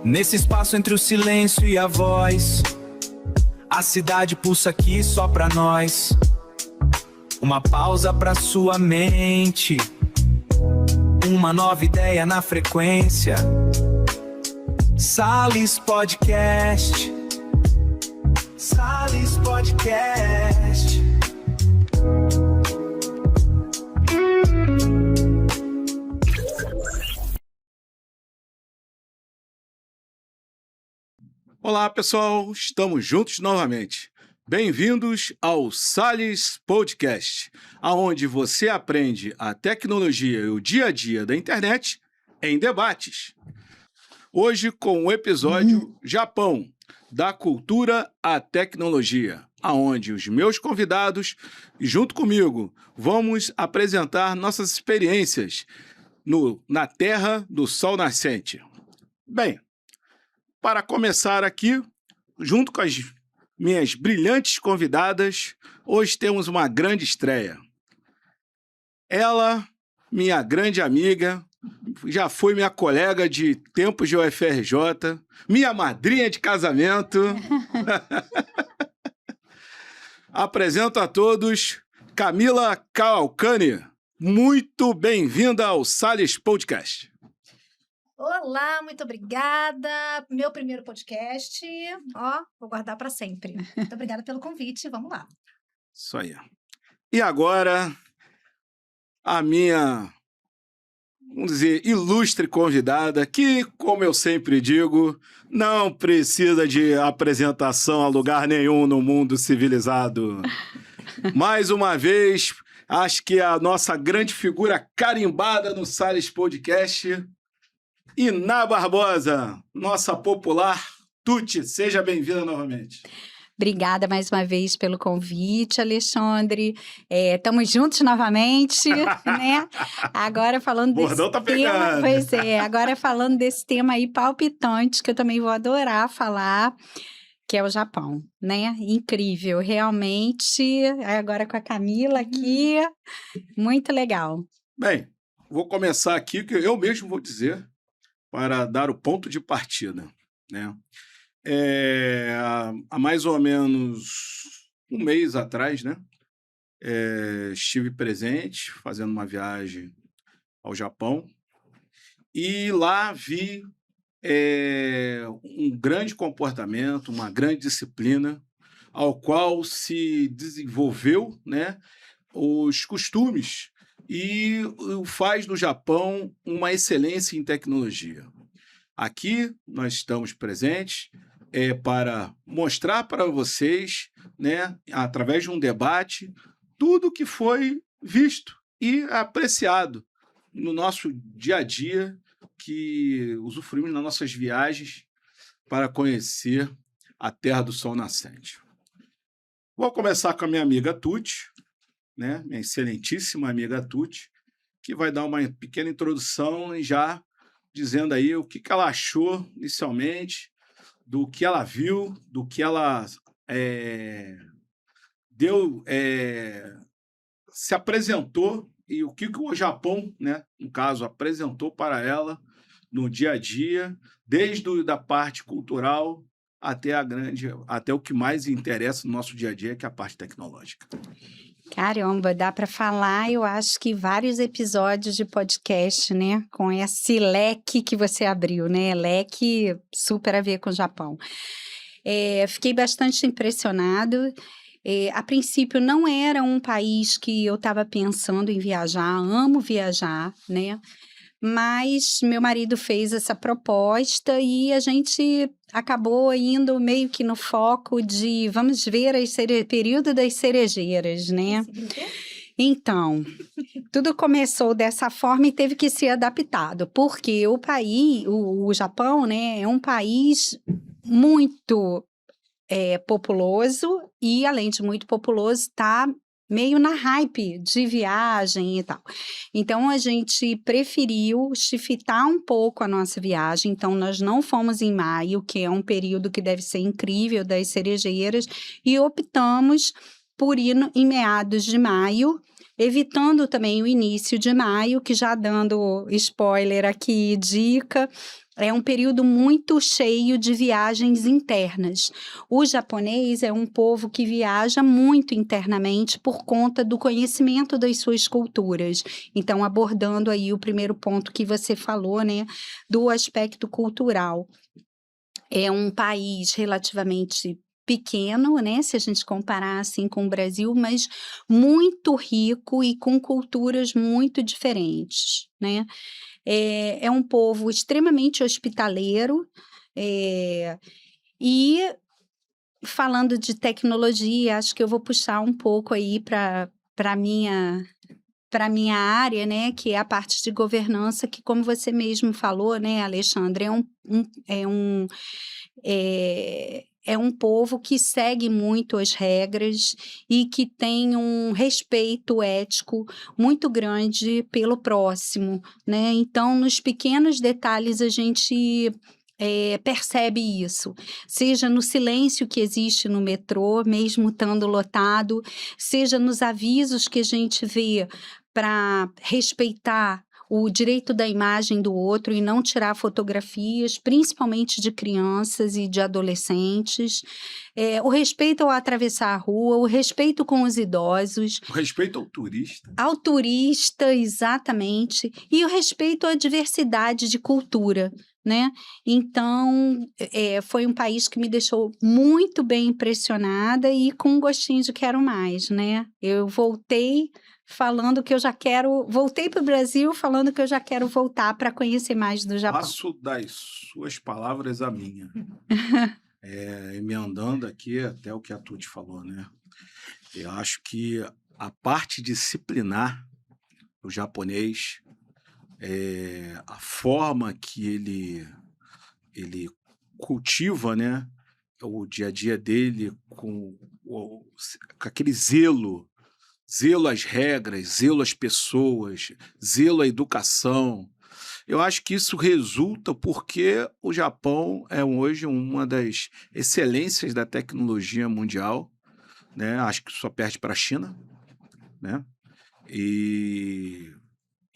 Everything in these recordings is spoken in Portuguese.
Nesse espaço entre o silêncio e a voz, a cidade pulsa aqui só pra nós. Uma pausa pra sua mente, uma nova ideia na frequência. Salles Podcast. Salles Podcast. Olá, pessoal, estamos juntos novamente. Bem-vindos ao Salles Podcast, onde você aprende a tecnologia e o dia a dia da internet em debates. Hoje com o episódio Japão, da cultura à tecnologia, onde os meus convidados, junto comigo, vamos apresentar nossas experiências na Terra do Sol Nascente. Bem, para começar aqui, junto com as minhas brilhantes convidadas, hoje temos uma grande estreia. Ela, minha grande amiga, já foi minha colega de tempos de UFRJ, minha madrinha de casamento. Apresento a todos Camila Cavalcani. Muito bem-vinda ao Salles Podcast. Olá, muito obrigada. Meu primeiro podcast. Vou guardar para sempre. Muito obrigada pelo convite. Vamos lá. Isso aí. E agora, a minha, vamos dizer, ilustre convidada, que, como eu sempre digo, não precisa de apresentação a lugar nenhum no mundo civilizado. Mais uma vez, acho que a nossa grande figura carimbada no Salles Podcast, Iná Barbosa, nossa popular Tuti. Seja bem-vinda novamente. Obrigada mais uma vez pelo convite, Alexandre. Estamos juntos novamente, né? Agora falando desse Bordão tá tema, pegando. agora falando desse tema aí palpitante, que eu também vou adorar falar, que é o Japão, né? Incrível, realmente. Agora com a Camila aqui, muito legal. Bem, vou começar aqui, que eu mesmo vou dizer, para dar o ponto de partida, né? Há mais ou menos um mês atrás, né? Estive presente, fazendo uma viagem ao Japão, e lá vi um grande comportamento, uma grande disciplina, ao qual se desenvolveu, né, os costumes e faz do Japão uma excelência em tecnologia. Aqui nós estamos presentes para mostrar para vocês, né, através de um debate, tudo que foi visto e apreciado no nosso dia a dia, que usufruímos nas nossas viagens para conhecer a Terra do Sol Nascente. Vou começar com a minha amiga Tuti, né, minha excelentíssima amiga Tuti, que vai dar uma pequena introdução e já dizendo aí o que ela achou inicialmente, do que ela viu, do que ela se apresentou e o que o Japão, né, no caso, apresentou para ela no dia a dia, desde da parte cultural até o que mais interessa no nosso dia a dia, que é a parte tecnológica. Caramba, dá para falar, eu acho que vários episódios de podcast, né? Com esse leque que você abriu, né? Leque super a ver com o Japão. Fiquei bastante impressionado. A princípio, não era um país que eu estava pensando em viajar, amo viajar, né? Mas meu marido fez essa proposta e a gente acabou indo meio que no foco de vamos ver período das cerejeiras, né? Então, tudo começou dessa forma e teve que ser adaptado, porque o Japão, né, é um país muito populoso e, além de muito populoso, está meio na hype de viagem e tal. Então, a gente preferiu shiftar um pouco a nossa viagem. Então, nós não fomos em maio, que é um período que deve ser incrível das cerejeiras, e optamos por ir em meados de maio, evitando também o início de maio, que já dando spoiler aqui, dica, é um período muito cheio de viagens internas. O japonês é um povo que viaja muito internamente por conta do conhecimento das suas culturas. Então, abordando aí o primeiro ponto que você falou, né, do aspecto cultural. É um país relativamente pequeno, né, se a gente comparar assim com o Brasil, mas muito rico e com culturas muito diferentes, né. É um povo extremamente hospitaleiro, eh, e falando de tecnologia, acho que eu vou puxar um pouco aí para minha para minha área, né, que é a parte de governança, que como você mesmo falou, né, Alexandre, é um povo que segue muito as regras e que tem um respeito ético muito grande pelo próximo, né. Então, nos pequenos detalhes a gente, percebe isso, seja no silêncio que existe no metrô, mesmo estando lotado, seja nos avisos que a gente vê para respeitar o direito da imagem do outro e não tirar fotografias, principalmente de crianças e de adolescentes. O respeito ao atravessar a rua, o respeito com os idosos. O respeito ao turista. Ao turista, exatamente. E o respeito à diversidade de cultura, né? Então, foi um país que me deixou muito bem impressionada e com um gostinho de quero mais, né? Eu voltei falando que eu já quero. Voltei para o Brasil falando que eu já quero voltar para conhecer mais do Japão. Passo das suas palavras à minha. Emendando aqui até o que a Tuti falou, né? Eu acho que a parte disciplinar do japonês, a forma que ele cultiva, né, o dia a dia dele com aquele zelo às regras, zelo às pessoas, zelo à educação. Eu acho que isso resulta porque o Japão é hoje uma das excelências da tecnologia mundial, né? Acho que só perde para a China, né? E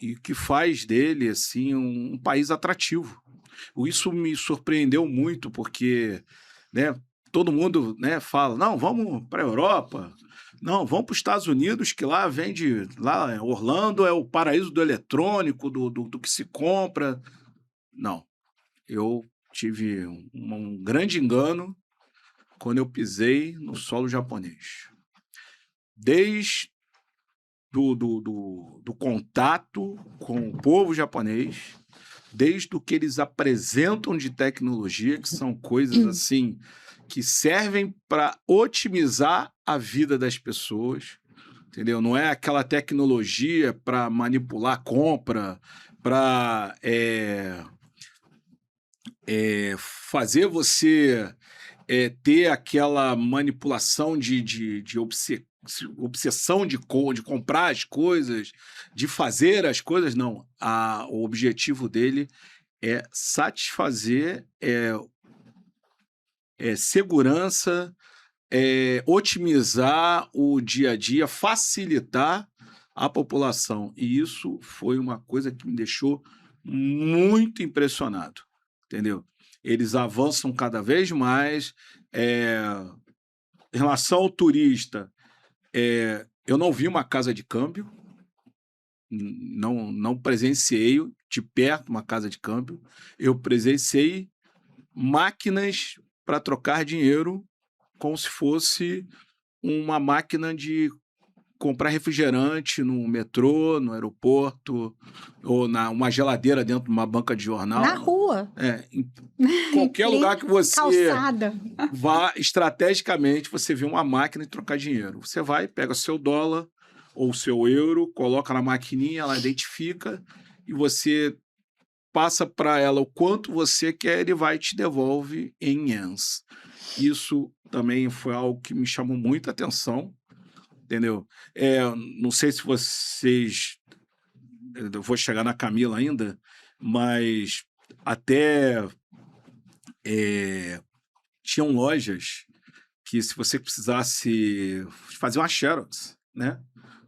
o que faz dele assim um país atrativo. Isso me surpreendeu muito porque, né, todo mundo, né, fala, não, vamos para a Europa, não, vamos para os Estados Unidos, que lá vende, lá Orlando é o paraíso do eletrônico, do que se compra. Não, eu tive um grande engano quando eu pisei no solo japonês. Desde do contato com o povo japonês, desde o que eles apresentam de tecnologia, que são coisas assim que servem para otimizar a vida das pessoas, entendeu? Não é aquela tecnologia para manipular a compra, para fazer você ter aquela manipulação de obsessão de comprar as coisas, de fazer as coisas, não. O objetivo dele é satisfazer segurança, otimizar o dia a dia, facilitar a população. E isso foi uma coisa que me deixou muito impressionado, entendeu? Eles avançam cada vez mais. Em relação ao turista, eu não vi uma casa de câmbio, não presenciei de perto uma casa de câmbio, eu presenciei máquinas para trocar dinheiro como se fosse uma máquina de comprar refrigerante no metrô, no aeroporto, ou uma geladeira dentro de uma banca de jornal. Na rua. Em qualquer lugar que você Calçada. vá, estrategicamente, você vê uma máquina de trocar dinheiro. Você vai, pega seu dólar ou seu euro, coloca na maquininha, ela identifica e você passa para ela o quanto você quer, ele vai e te devolve em ienes. Isso também foi algo que me chamou muita atenção, entendeu? Não sei se vocês... Eu vou chegar na Camila ainda, mas até tinham lojas que, se você precisasse fazer uma xerox, né?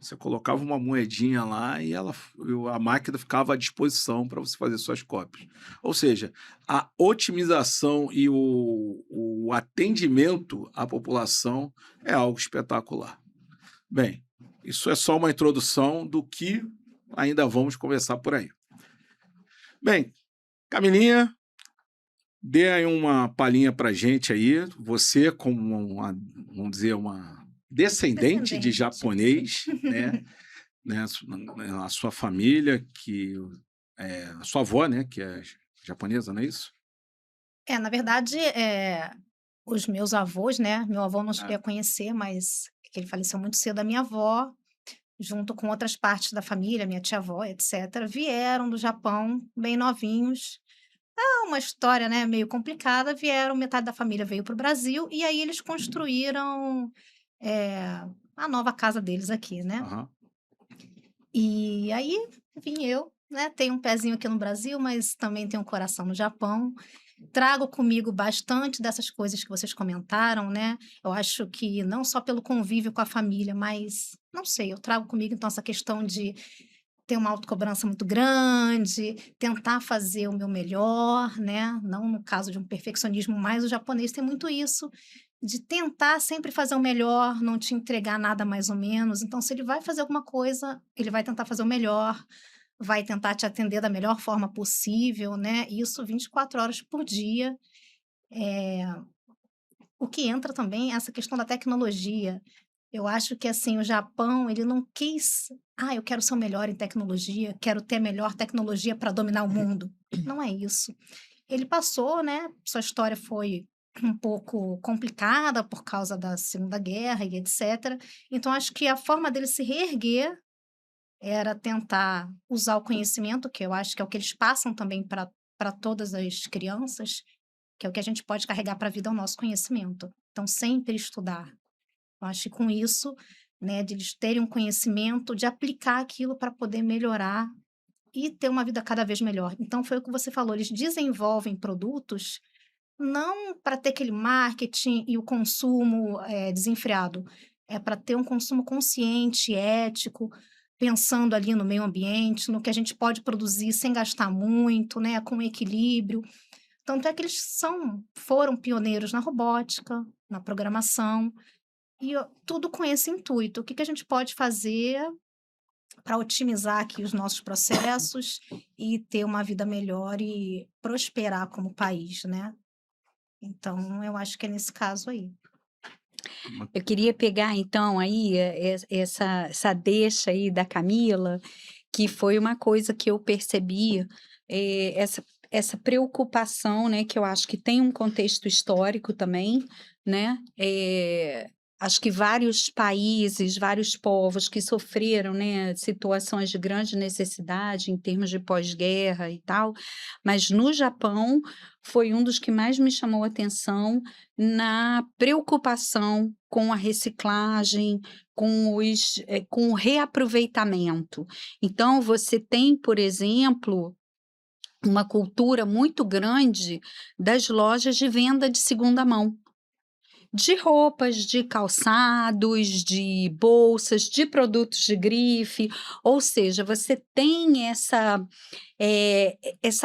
Você colocava uma moedinha lá e a máquina ficava à disposição para você fazer suas cópias. Ou seja, a otimização e o atendimento à população é algo espetacular. Bem, isso é só uma introdução do que ainda vamos conversar por aí. Bem, Camilinha, dê aí uma palhinha para gente aí. Você, como vamos dizer, uma descendente de japonês, né, a sua família, a sua avó, né, que é japonesa, não é isso? Na verdade, os meus avós, né? Meu avô eu não cheguei É. a conhecer, mas que ele faleceu muito cedo. A minha avó, junto com outras partes da família, minha tia-avó, etc., vieram do Japão bem novinhos. É uma história, né, meio complicada. Vieram, metade da família veio para o Brasil e aí eles construíram a nova casa deles aqui, né? Aham. E aí vim eu, né? Tenho um pezinho aqui no Brasil, mas também tenho um coração no Japão. Trago comigo bastante dessas coisas que vocês comentaram, né? Eu acho que não só pelo convívio com a família, mas não sei, eu trago comigo então essa questão de ter uma autocobrança muito grande, tentar fazer o meu melhor, né? Não no caso de um perfeccionismo, mas o japonês tem muito isso, de tentar sempre fazer o melhor, não te entregar nada mais ou menos. Então, se ele vai fazer alguma coisa, ele vai tentar fazer o melhor, vai tentar te atender da melhor forma possível, né? Isso 24 horas por dia. O que entra também é essa questão da tecnologia. Eu acho que, assim, o Japão, ele não quis: "Ah, eu quero ser o melhor em tecnologia, quero ter a melhor tecnologia para dominar o mundo". Não é isso. Ele passou, né, sua história foi um pouco complicada por causa da Segunda Guerra e etcétera. Então acho que a forma dele se reerguer era tentar usar o conhecimento, que eu acho que é o que eles passam também para todas as crianças, que é o que a gente pode carregar para a vida, é o nosso conhecimento. Então sempre estudar. Eu acho que com isso, né, de eles terem um conhecimento, de aplicar aquilo para poder melhorar e ter uma vida cada vez melhor. Então foi o que você falou, eles desenvolvem produtos não para ter aquele marketing e o consumo, desenfreado, é para ter um consumo consciente, ético, pensando ali no meio ambiente, no que a gente pode produzir sem gastar muito, né, com equilíbrio. Tanto é que eles foram pioneiros na robótica, na programação, e tudo com esse intuito. O que que a gente pode fazer para otimizar aqui os nossos processos e ter uma vida melhor e prosperar como país, né? Então, eu acho que é nesse caso aí. Eu queria pegar, então, aí essa deixa aí da Camila, que foi uma coisa que eu percebi, essa preocupação, né, que eu acho que tem um contexto histórico também, né? Acho que vários países, vários povos que sofreram, né, situações de grande necessidade em termos de pós-guerra e tal, mas no Japão foi um dos que mais me chamou a atenção na preocupação com a reciclagem, com o reaproveitamento. Então, você tem, por exemplo, uma cultura muito grande das lojas de venda de segunda mão. De roupas, de calçados, de bolsas, de produtos de grife, ou seja, você tem essa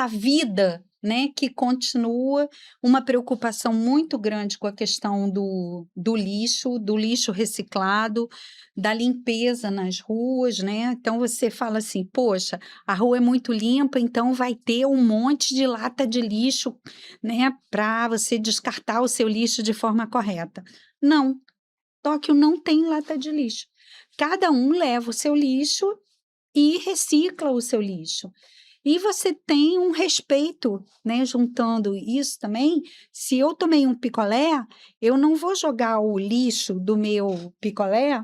vida, né, que continua uma preocupação muito grande com a questão do lixo reciclado, da limpeza nas ruas, né? Então você fala assim, poxa, a rua é muito limpa, então vai ter um monte de lata de lixo, né, para você descartar o seu lixo de forma correta. Não, Tóquio não tem lata de lixo. Cada um leva o seu lixo e recicla o seu lixo. E você tem um respeito, né, juntando isso também. Se eu tomei um picolé, eu não vou jogar o lixo do meu picolé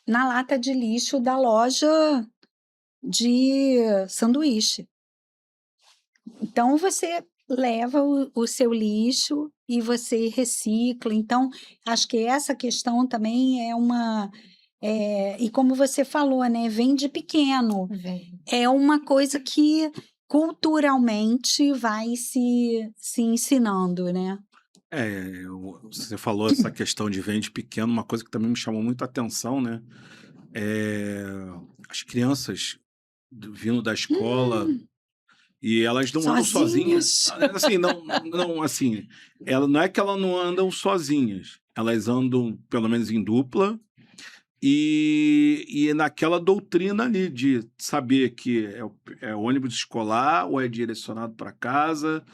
na lata de lixo da loja de sanduíche. Então, você leva o seu lixo e você recicla. Então, acho que essa questão também e como você falou, né, vem de pequeno. Vem. É uma coisa que culturalmente vai se ensinando, né? Você falou essa questão de vende pequeno, uma coisa que também me chamou muito a atenção, né? as crianças vindo da escola e elas não andam sozinhas. Assim, não, assim, não é que elas não andam sozinhas, elas andam pelo menos em dupla e naquela doutrina ali de saber que é ônibus escolar ou é direcionado para casa.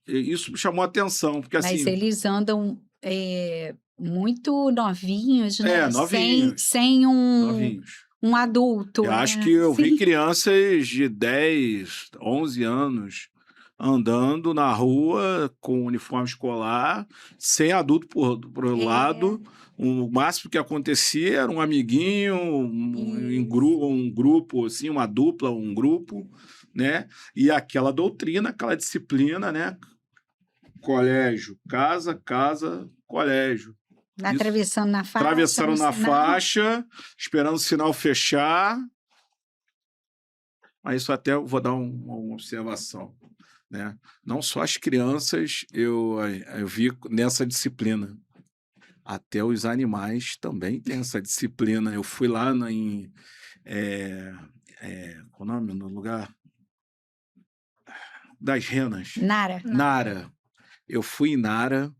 Isso me chamou a atenção, porque Mas assim, eles andam muito novinhos, né? novinhos, Sem novinhos. um adulto, Eu acho né? que eu vi Sim. crianças de 10, 11 anos andando na rua com uniforme escolar, sem adulto por lado. O máximo que acontecia era um amiguinho, um grupo, assim, uma dupla, um grupo, né? E aquela doutrina, aquela disciplina, né? Colégio, casa, colégio. Isso. Atravessando na faixa. Atravessaram na sinal. faixa, esperando o sinal fechar. Mas isso até eu vou dar uma observação, né? Não só as crianças eu vi nessa disciplina, até os animais também têm essa disciplina. Eu fui lá qual o nome no lugar? Das renas. Nara. Eu fui em Nara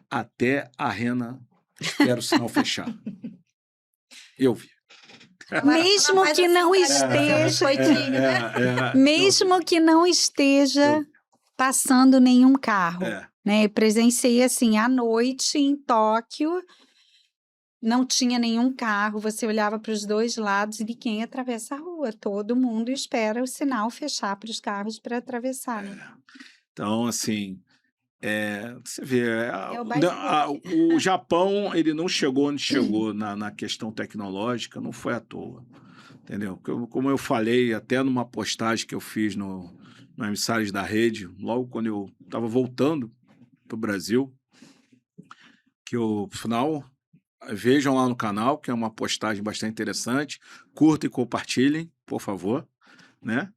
até a rena espera o sinal fechar. Eu vi. Mesmo que não esteja, mesmo que não esteja passando nenhum carro, né? Presenciei assim à noite em Tóquio, não tinha nenhum carro, você olhava para os dois lados e quem atravessa a rua, todo mundo espera o sinal fechar para os carros para atravessar, né? Então, assim, você vê, o o Japão ele não chegou onde chegou na questão tecnológica, não foi à toa, entendeu? Como eu falei até numa postagem que eu fiz no Emissários da Rede, logo quando eu estava voltando para o Brasil, que o final vejam lá no canal, que é uma postagem bastante interessante, curtam e compartilhem, por favor, né?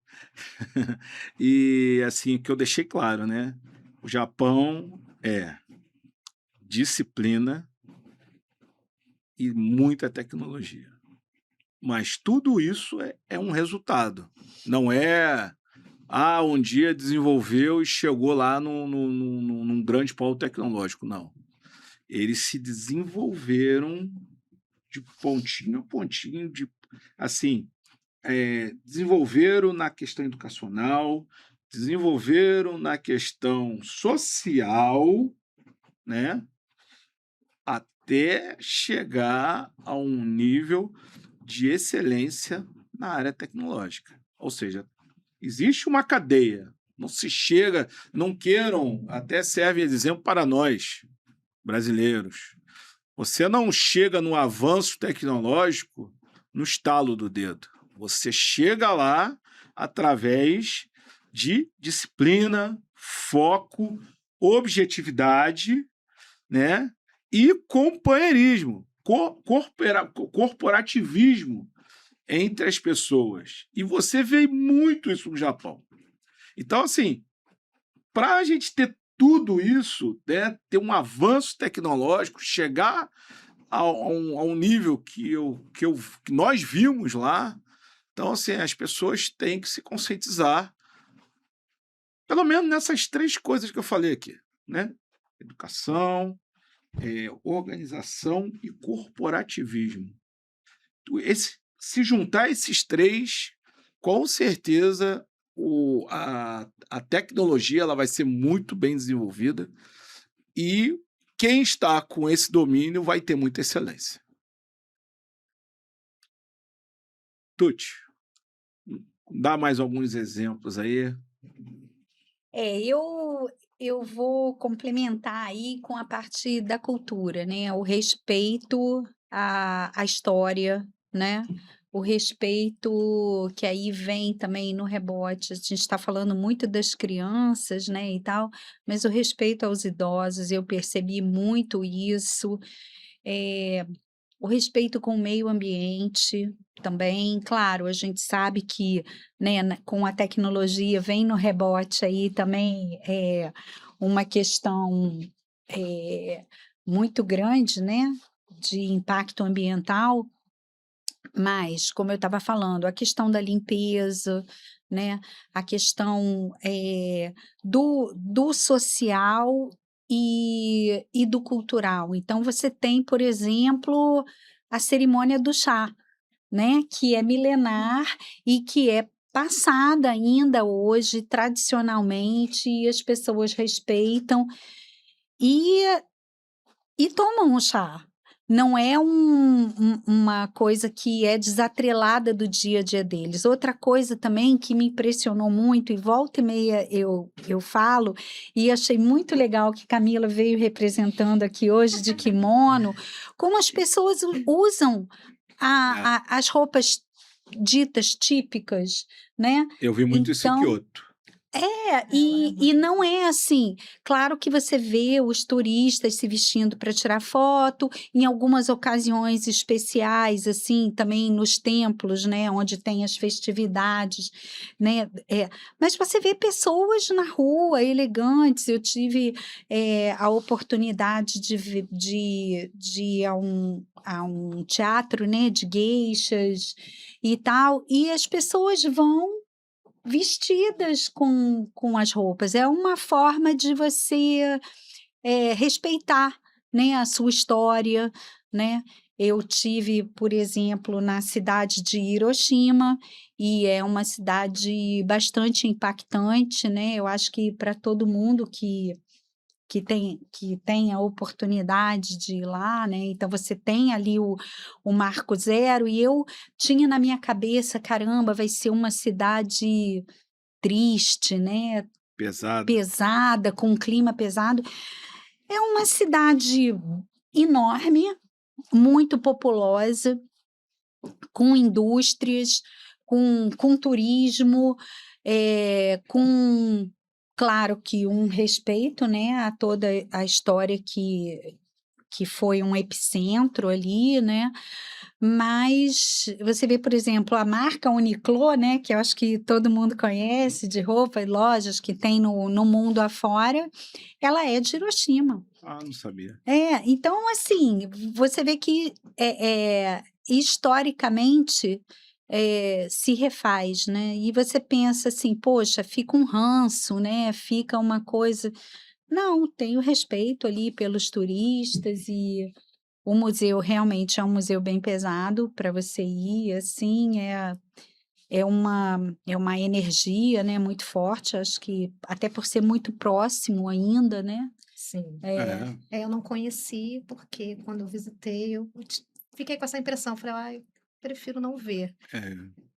E assim, que eu deixei claro, né? O Japão é disciplina e muita tecnologia. Mas tudo isso é um resultado. Não é, um dia desenvolveu e chegou lá num grande polo tecnológico. Não. Eles se desenvolveram de pontinho a pontinho, assim, desenvolveram na questão educacional, desenvolveram na questão social, né? Até chegar a um nível de excelência na área tecnológica. Ou seja, existe uma cadeia. Não se chega, não queiram, até serve de exemplo para nós, brasileiros. Você não chega no avanço tecnológico no estalo do dedo. Você chega lá através de disciplina, foco, objetividade, né? E companheirismo, corporativismo entre as pessoas. E você vê muito isso no Japão. Então, assim, para a gente ter tudo isso, né, ter um avanço tecnológico, chegar a um nível que nós vimos lá, então, assim, as pessoas têm que se conscientizar, pelo menos nessas 3 coisas que eu falei aqui, né? Educação, organização e corporativismo. Se juntar esses 3, com certeza a tecnologia ela vai ser muito bem desenvolvida e quem está com esse domínio vai ter muita excelência. Tuti, dá mais alguns exemplos aí. Eu vou complementar aí com a parte da cultura, né? O respeito à história, né? O respeito que aí vem também no rebote. A gente está falando muito das crianças, né, e tal, mas o respeito aos idosos, eu percebi muito isso. O respeito com o meio ambiente também, claro, a gente sabe que, né, com a tecnologia vem no rebote aí também uma questão muito grande, né, de impacto ambiental, Mas, como eu estava falando, a questão da limpeza, né? A questão do social e do cultural. Então, você tem, por exemplo, a cerimônia do chá, né? Que é milenar e que é passada ainda hoje, tradicionalmente, e as pessoas respeitam e, e tomam o chá. Não é uma coisa que é desatrelada do dia a dia deles. Outra coisa também que me impressionou muito, e volta e meia eu falo, e achei muito legal que Camila veio representando aqui hoje de kimono, como as pessoas usam as roupas ditas típicas, né? Eu vi muito isso em Então, Kyoto. e não é assim. Claro que você vê os turistas se vestindo para tirar foto, em algumas ocasiões especiais, assim, também nos templos, né, onde tem as festividades, né, mas você vê pessoas na rua elegantes. Eu tive a oportunidade de ir a um teatro, né, de geishas e tal, e as pessoas vão vestidas com as roupas. É uma forma de você respeitar, né, a sua história, né? Eu tive, por exemplo, na cidade de Hiroshima, e é uma cidade bastante impactante, né? Eu acho que para todo mundo que tem a oportunidade de ir lá, né? Então você tem ali o marco zero, e eu tinha na minha cabeça, caramba, vai ser uma cidade triste, né? Pesado. Pesada, com um clima pesado. É uma cidade enorme, muito populosa, com indústrias, com turismo, com, claro que um respeito, né, a toda a história que foi um epicentro ali, né? Mas você vê, por exemplo, a marca Uniqlo, né, que eu acho que todo mundo conhece, de roupa e lojas que tem no mundo afora, ela é de Hiroshima. Ah, não sabia. Então, assim, você vê que historicamente se refaz, né? E você pensa assim, poxa, fica um ranço, né? Fica uma coisa. Não, tenho respeito ali pelos turistas, e o museu realmente é um museu bem pesado para você ir, assim, é uma energia, né, muito forte, acho que até por ser muito próximo ainda, né? Sim. É. Eu não conheci, porque quando eu visitei, fiquei com essa impressão. Falei, ai, prefiro não ver.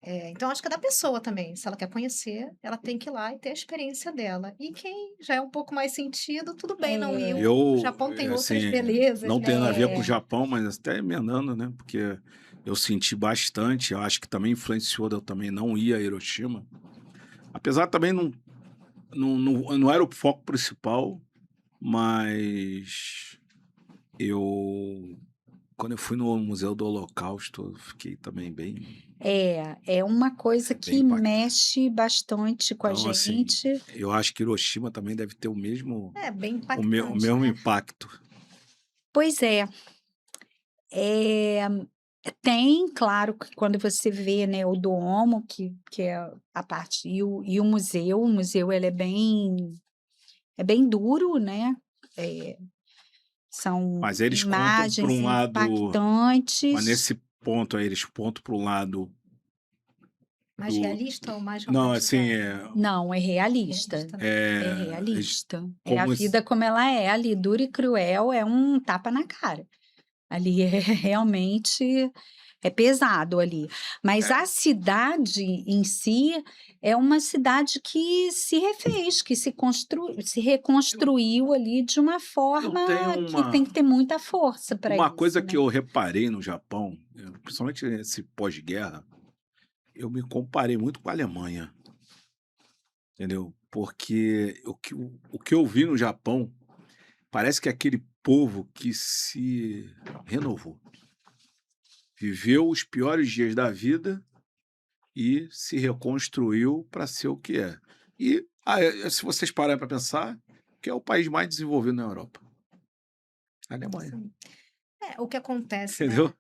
Então, acho que é da pessoa também. Se ela quer conhecer, ela tem que ir lá e ter a experiência dela. E quem já é um pouco mais sentido, tudo bem não ir. O Eu, Japão tem outras assim, belezas, não né? tendo a ver com o Japão, mas até emendando, né? Porque eu senti bastante, eu acho que também influenciou de eu também não ir a Hiroshima. Apesar também não era o foco principal, mas quando eu fui no Museu do Holocausto, eu fiquei também bem, É uma coisa bem que impactado. mexe bastante com a Então, assim, gente. eu acho que Hiroshima também deve ter o mesmo, É bem o impactante, mesmo né? impacto. Pois é, tem, claro, que quando você vê, né, o Duomo, que é a parte, e o museu ele é bem duro, né? É, são Mas eles contam por imagens um lado, mas impactantes. nesse ponto aí eles contam para o lado Mais do. realista ou mais Não, assim, romantizado? Não, é realista. Realista, né? É eles, realista. É a como vida como ela é, ali, dura e cruel, é um tapa na cara. Ali realmente pesado ali. Mas a cidade em si é uma cidade que se refez, que se reconstruiu ali de uma eu forma tenho que tem que ter muita força para uma coisa isso, que né? eu reparei no Japão, principalmente nesse pós-guerra, eu me comparei muito com a Alemanha, entendeu? Porque o que eu vi no Japão parece que é aquele povo que se renovou, viveu os piores dias da vida e se reconstruiu para ser o que é. E se vocês pararem para pensar, que é o país mais desenvolvido na Europa? A Alemanha, Sim. O que acontece, né? entendeu?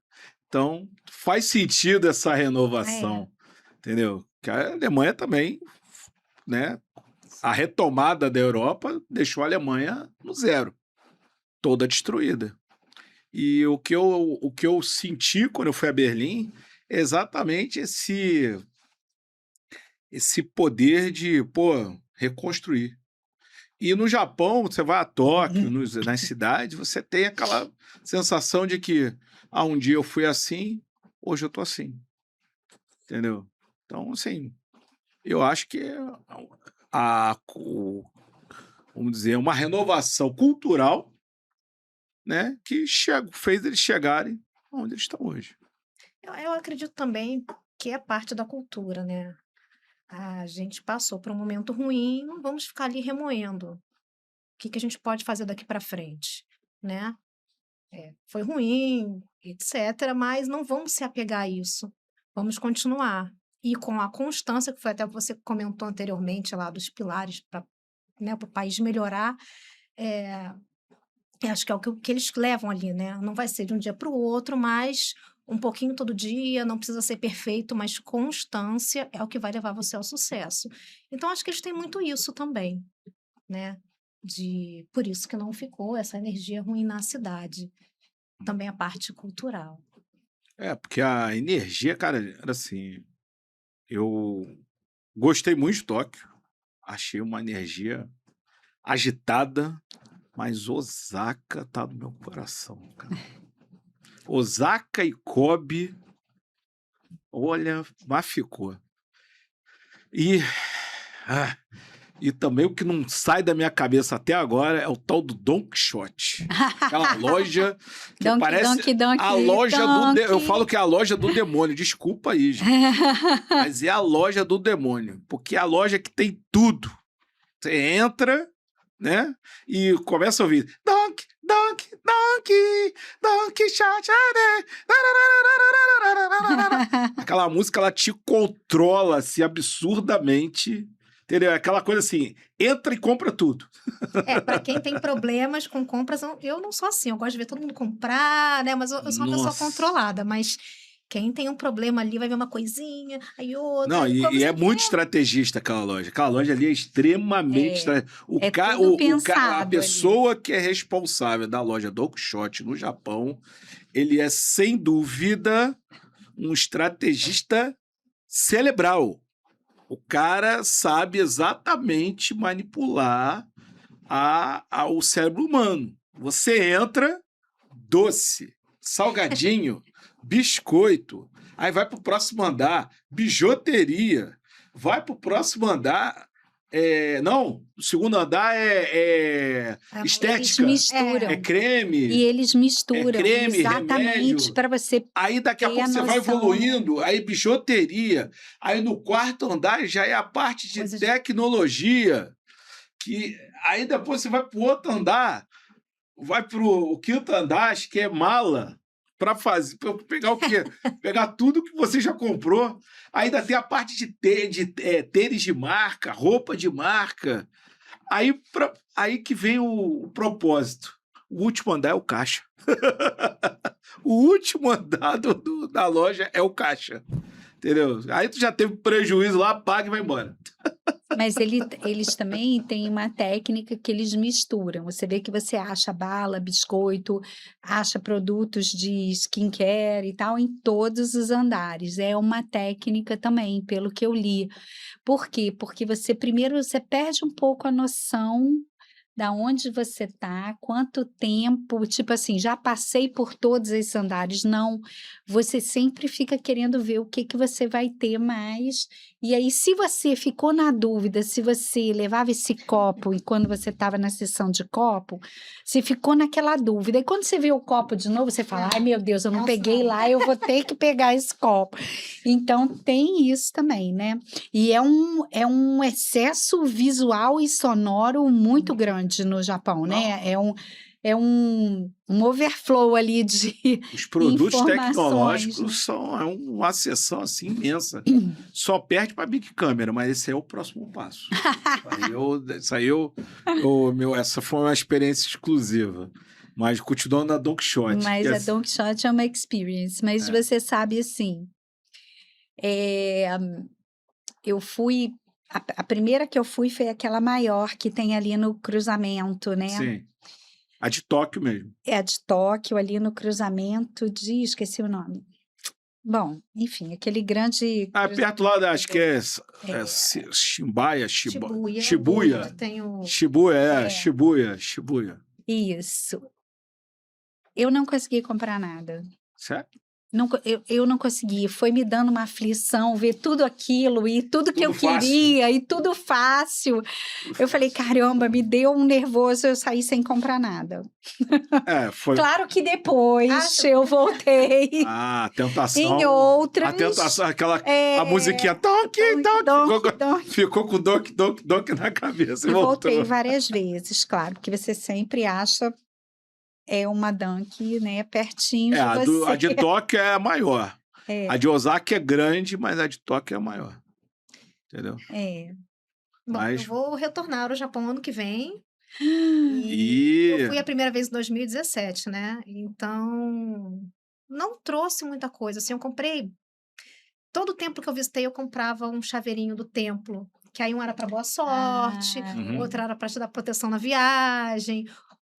Então, faz sentido essa renovação, entendeu? Que a Alemanha também, né? A retomada da Europa deixou a Alemanha no zero, toda destruída. E o que eu senti quando eu fui a Berlim é exatamente esse poder de, pô, reconstruir. E no Japão, você vai a Tóquio, nas cidades, você tem aquela sensação de que um dia eu fui assim, hoje eu tô assim. Entendeu? Então, assim, eu acho que vamos dizer, uma renovação cultural, né, que fez eles chegarem onde eles estão hoje. Eu acredito também que é parte da cultura, né? A gente passou por um momento ruim, não vamos ficar ali remoendo. O que a gente pode fazer daqui para frente, né? Foi ruim, etc., mas não vamos se apegar a isso. Vamos continuar. E com a constância, que foi até o que você comentou anteriormente lá dos pilares para, né, o país melhorar, eu acho que é o que eles levam ali, né? Não vai ser de um dia para o outro, mas um pouquinho todo dia, não precisa ser perfeito, mas constância é o que vai levar você ao sucesso. Então, acho que eles têm muito isso também, né? Por isso que não ficou essa energia ruim na cidade. Também a parte cultural. Porque a energia, cara, era assim, eu gostei muito de Tóquio, achei uma energia agitada, mas Osaka tá no meu coração, cara. Osaka e Kobe, olha, mas ficou. E também o que não sai da minha cabeça até agora é o tal do Don Quixote. Aquela loja que parece a loja do... Eu falo que é a loja do demônio. Desculpa aí, gente. Mas é a loja do demônio. Porque é a loja que tem tudo. Você entra, né? E começa a ouvir... Don Quixote... Aquela música, ela te controla, assim, absurdamente... Entendeu? Aquela coisa assim, entra e compra tudo. Para quem tem problemas com compras, eu não sou assim, eu gosto de ver todo mundo comprar, né? Mas eu sou uma pessoa controlada, mas quem tem um problema ali vai ver uma coisinha, aí outra. Não, e é muito estrategista aquela loja. Aquela loja ali é extremamente estrategista. A pessoa ali que é responsável da loja do Quixote no Japão, ele é, sem dúvida, um estrategista cerebral. O cara sabe exatamente manipular o cérebro humano. Você entra, doce, salgadinho, biscoito, aí vai para o próximo andar, bijuteria, vai para o próximo andar... não, o segundo andar é estética. Eles misturam. É creme. E eles misturam. É creme, exatamente, para você. Aí daqui a pouco você vai evoluindo, aí bijuteria. Aí no quarto andar já é a parte de tecnologia. Que aí depois você vai para o outro andar, vai para o quinto andar, acho que é mala. Para pegar o quê? Pegar tudo que você já comprou. Ainda tem a parte de tênis de marca, roupa de marca. Aí que vem o propósito. O último andar é o caixa. O último andar da loja é o caixa. Entendeu? Aí tu já teve prejuízo lá, paga e vai embora. Mas eles também têm uma técnica que eles misturam. Você vê que você acha bala, biscoito, acha produtos de skincare e tal em todos os andares. É uma técnica também, pelo que eu li. Por quê? Porque você perde um pouco a noção da onde você está, quanto tempo, tipo assim, já passei por todos esses andares. Não, você sempre fica querendo ver o que você vai ter mais. E aí, se você ficou na dúvida, se você levava esse copo e quando você estava na sessão de copo, você ficou naquela dúvida. E quando você vê o copo de novo, você fala, ai meu Deus, eu não peguei lá, eu vou ter que pegar esse copo. Então, tem isso também, né? E é um excesso visual e sonoro muito grande no Japão, né? É um overflow ali de Os produtos informações, tecnológicos são uma seção assim imensa. Só perde para a Big Câmera, mas esse é o próximo passo. Essa foi uma experiência exclusiva. Mas continuando na Don Quixote. Mas que a Don Quixote é uma experience. Mas você sabe, assim, é, eu fui... A primeira que eu fui foi aquela maior que tem ali no cruzamento, né? Sim. A de Tóquio mesmo. É a de Tóquio, ali no cruzamento de... Esqueci o nome. Bom, enfim, aquele grande... Perto lá, acho que é Shibuya. Shibuya. Onde tem o... Shibuya. Isso. Eu não consegui comprar nada. Certo? Eu não consegui. Foi me dando uma aflição ver tudo aquilo e tudo que eu Tudo fácil. queria e tudo fácil. Eu falei, caramba, me deu um nervoso, eu saí sem comprar nada. Foi. Claro que depois eu voltei A tentação. em outras. A tentação, a musiquinha Donkey. Ficou com Donkey na cabeça. E E voltei várias vezes, claro, porque você sempre acha uma Dunk, né, pertinho de você. A de Tóquio é a maior. A de Osaka é grande, mas a de Tóquio é a maior. Entendeu? Bom, Mas... eu vou retornar ao Japão ano que vem. E eu fui a primeira vez em 2017, né? Então, não trouxe muita coisa. Assim, eu comprei... Todo o templo que eu visitei, eu comprava um chaveirinho do templo. Que aí um era para boa sorte, outro era para te dar proteção na viagem,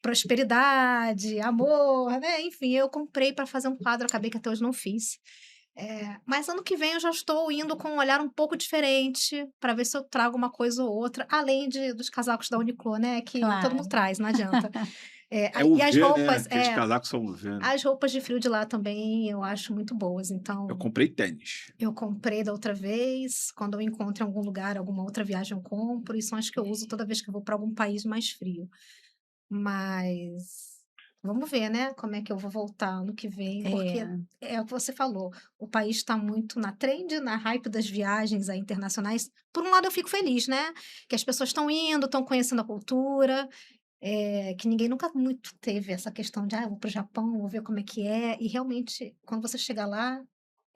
prosperidade, amor, né? Enfim, eu comprei para fazer um quadro, acabei que até hoje não fiz. Mas ano que vem eu já estou indo com um olhar um pouco diferente para ver se eu trago uma coisa ou outra, além dos casacos da Uniqlo, né? Que todo mundo traz, não adianta. e as roupas, né? Aqueles casacos são UV, né? As roupas de frio de lá também eu acho muito boas, então... Eu comprei tênis. Eu comprei da outra vez, quando eu encontro em algum lugar, alguma outra viagem eu compro, isso eu acho que eu uso toda vez que eu vou para algum país mais frio. Mas vamos ver, né? Como é que eu vou voltar ano que vem, porque é o que você falou, o país está muito na trend, na hype das viagens internacionais. Por um lado eu fico feliz, né? Que as pessoas estão indo, estão conhecendo a cultura, que ninguém nunca muito teve essa questão de, eu vou para o Japão, vou ver como é que é. E realmente, quando você chega lá,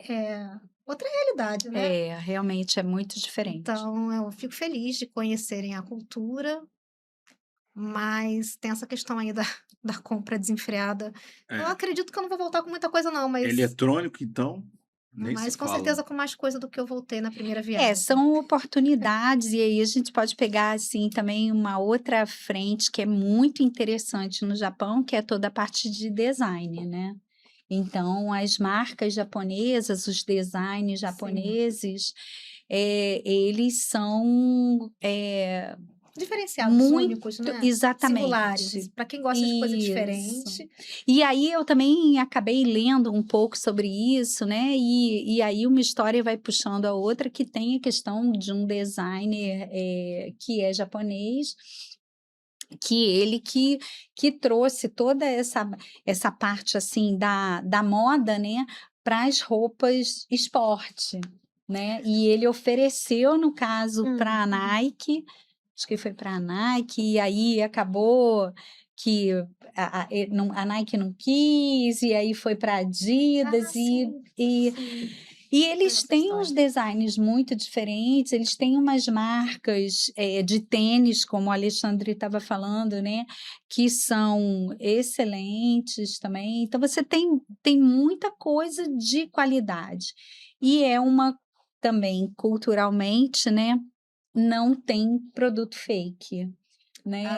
é outra realidade, né? Realmente é muito diferente. Então, eu fico feliz de conhecerem a cultura, mas tem essa questão aí da compra desenfreada. Eu acredito que eu não vou voltar com muita coisa, não, mas... Eletrônico, então, nem Mas se com fala. certeza com mais coisa do que eu voltei na primeira viagem. São oportunidades, e aí a gente pode pegar, assim, também uma outra frente que é muito interessante no Japão, que é toda a parte de design, né? Então, as marcas japonesas, os designs japoneses, eles são... diferenciados, únicos, né? Exatamente. Singulares, para quem gosta de coisa diferente. E aí eu também acabei lendo um pouco sobre isso, né? E aí uma história vai puxando a outra, que tem a questão de um designer que é japonês, que trouxe toda essa parte assim da moda, né, para as roupas esporte, né? E ele ofereceu, no caso, para a Nike. Acho que foi para a Nike, e aí acabou que a Nike não quis, e aí foi para a Adidas, e eles têm uns designs muito diferentes, eles têm umas marcas de tênis, como o Alexandre estava falando, né, que são excelentes também. Então, você tem muita coisa de qualidade. E também, culturalmente, né, não tem produto fake, né?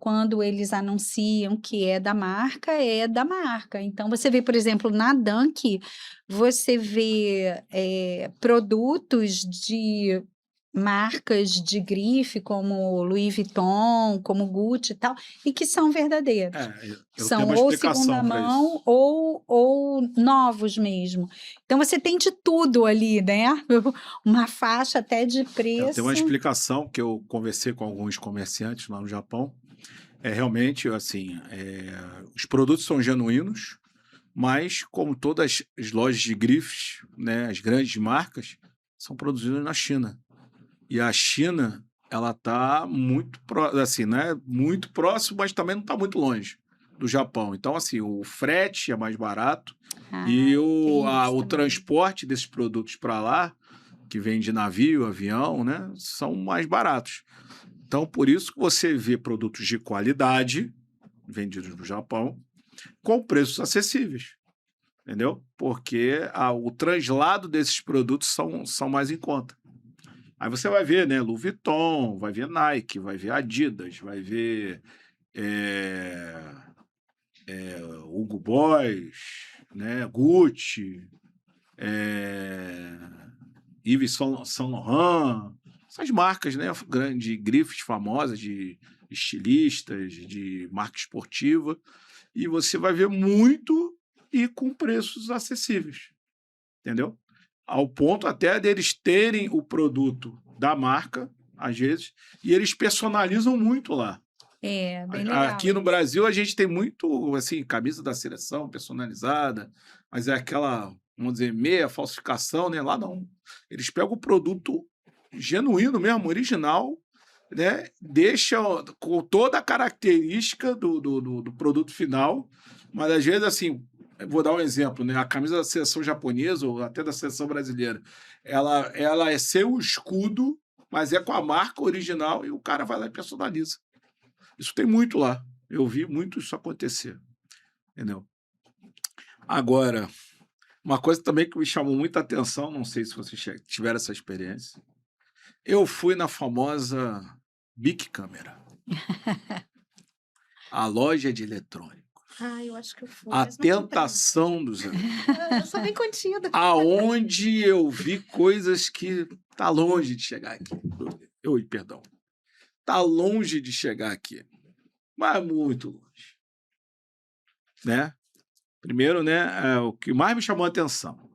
Quando eles anunciam que é da marca, é da marca. Então, você vê, por exemplo, na Dunk, você vê produtos de marcas de grife, como Louis Vuitton, como Gucci e tal, e que são verdadeiros. São ou segunda mão ou novos mesmo. Então, você tem de tudo ali, né? Uma faixa até de preço. Tem uma explicação que eu conversei com alguns comerciantes lá no Japão. Realmente, assim, os produtos são genuínos, mas como todas as lojas de grifes, né, as grandes marcas, são produzidas na China. E a China, ela está muito, assim, né, muito próximo, mas também não está muito longe do Japão. Então, assim, o frete é mais barato e o transporte desses produtos para lá, que vem de navio, avião, né, são mais baratos. Então, por isso que você vê produtos de qualidade, vendidos no Japão com preços acessíveis, entendeu? Porque o translado desses produtos são mais em conta. Aí você vai ver, né, Louis Vuitton, vai ver Nike, vai ver Adidas, vai ver Hugo Boss, né, Gucci, Yves Saint Laurent, essas marcas, né, grandes grifes famosas de estilistas, de marca esportiva, e você vai ver muito e com preços acessíveis, entendeu? Ao ponto até deles terem o produto da marca, às vezes, e eles personalizam muito lá. É, bem legal. Aqui no Brasil a gente tem muito, assim, camisa da seleção personalizada, mas é aquela, vamos dizer, meia falsificação, né? Lá não. Eles pegam o produto genuíno mesmo, original, né? Deixam com toda a característica do produto final, mas às vezes, assim, eu vou dar um exemplo, né? A camisa da seleção japonesa ou até da seleção brasileira, ela é seu escudo, mas é com a marca original e o cara vai lá e personaliza. Isso tem muito lá. Eu vi muito isso acontecer, entendeu? Agora, uma coisa também que me chamou muita atenção, não sei se vocês tiveram essa experiência, eu fui na famosa Bic Câmera, a loja de eletrônicos. Eu acho que eu fui. A mas não comprei, não. tentação dos Eu sou bem contida. aonde eu vi coisas que tá longe de chegar aqui. Perdão. Tá longe de chegar aqui, mas muito longe, né? Primeiro, né, o que mais me chamou a atenção,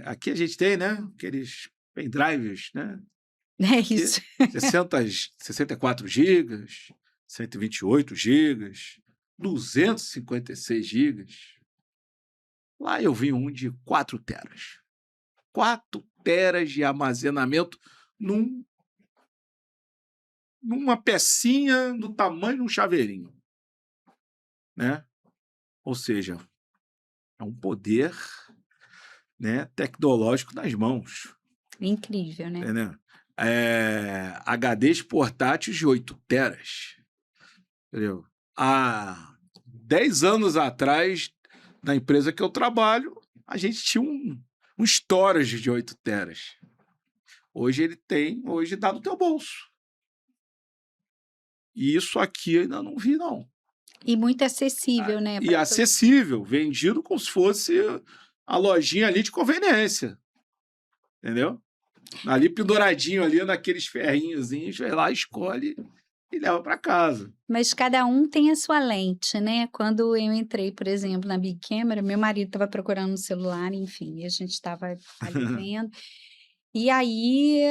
aqui a gente tem, né, aqueles pendrives, né? É isso. 64 gigas, 128 gigas, 256 gigas. Lá eu vi um de 4 teras. 4 teras de armazenamento numa pecinha do tamanho de um chaveirinho, né? Ou seja, é um poder, né, tecnológico nas mãos, Incrível, né? entendeu? HDs portáteis de 8 teras, entendeu? Há 10 anos atrás, na empresa que eu trabalho, a gente tinha um storage de 8 teras. Hoje dá no teu bolso. E isso aqui eu ainda não vi, não. E muito acessível, né? E acessível, vendido como se fosse a lojinha ali de conveniência, entendeu? Ali penduradinho ali naqueles ferrinhozinhos, vai lá, escolhe e leva para casa. Mas cada um tem a sua lente, né? Quando eu entrei, por exemplo, na Big Camera, meu marido estava procurando um celular, enfim, e a gente estava ali vendo. E aí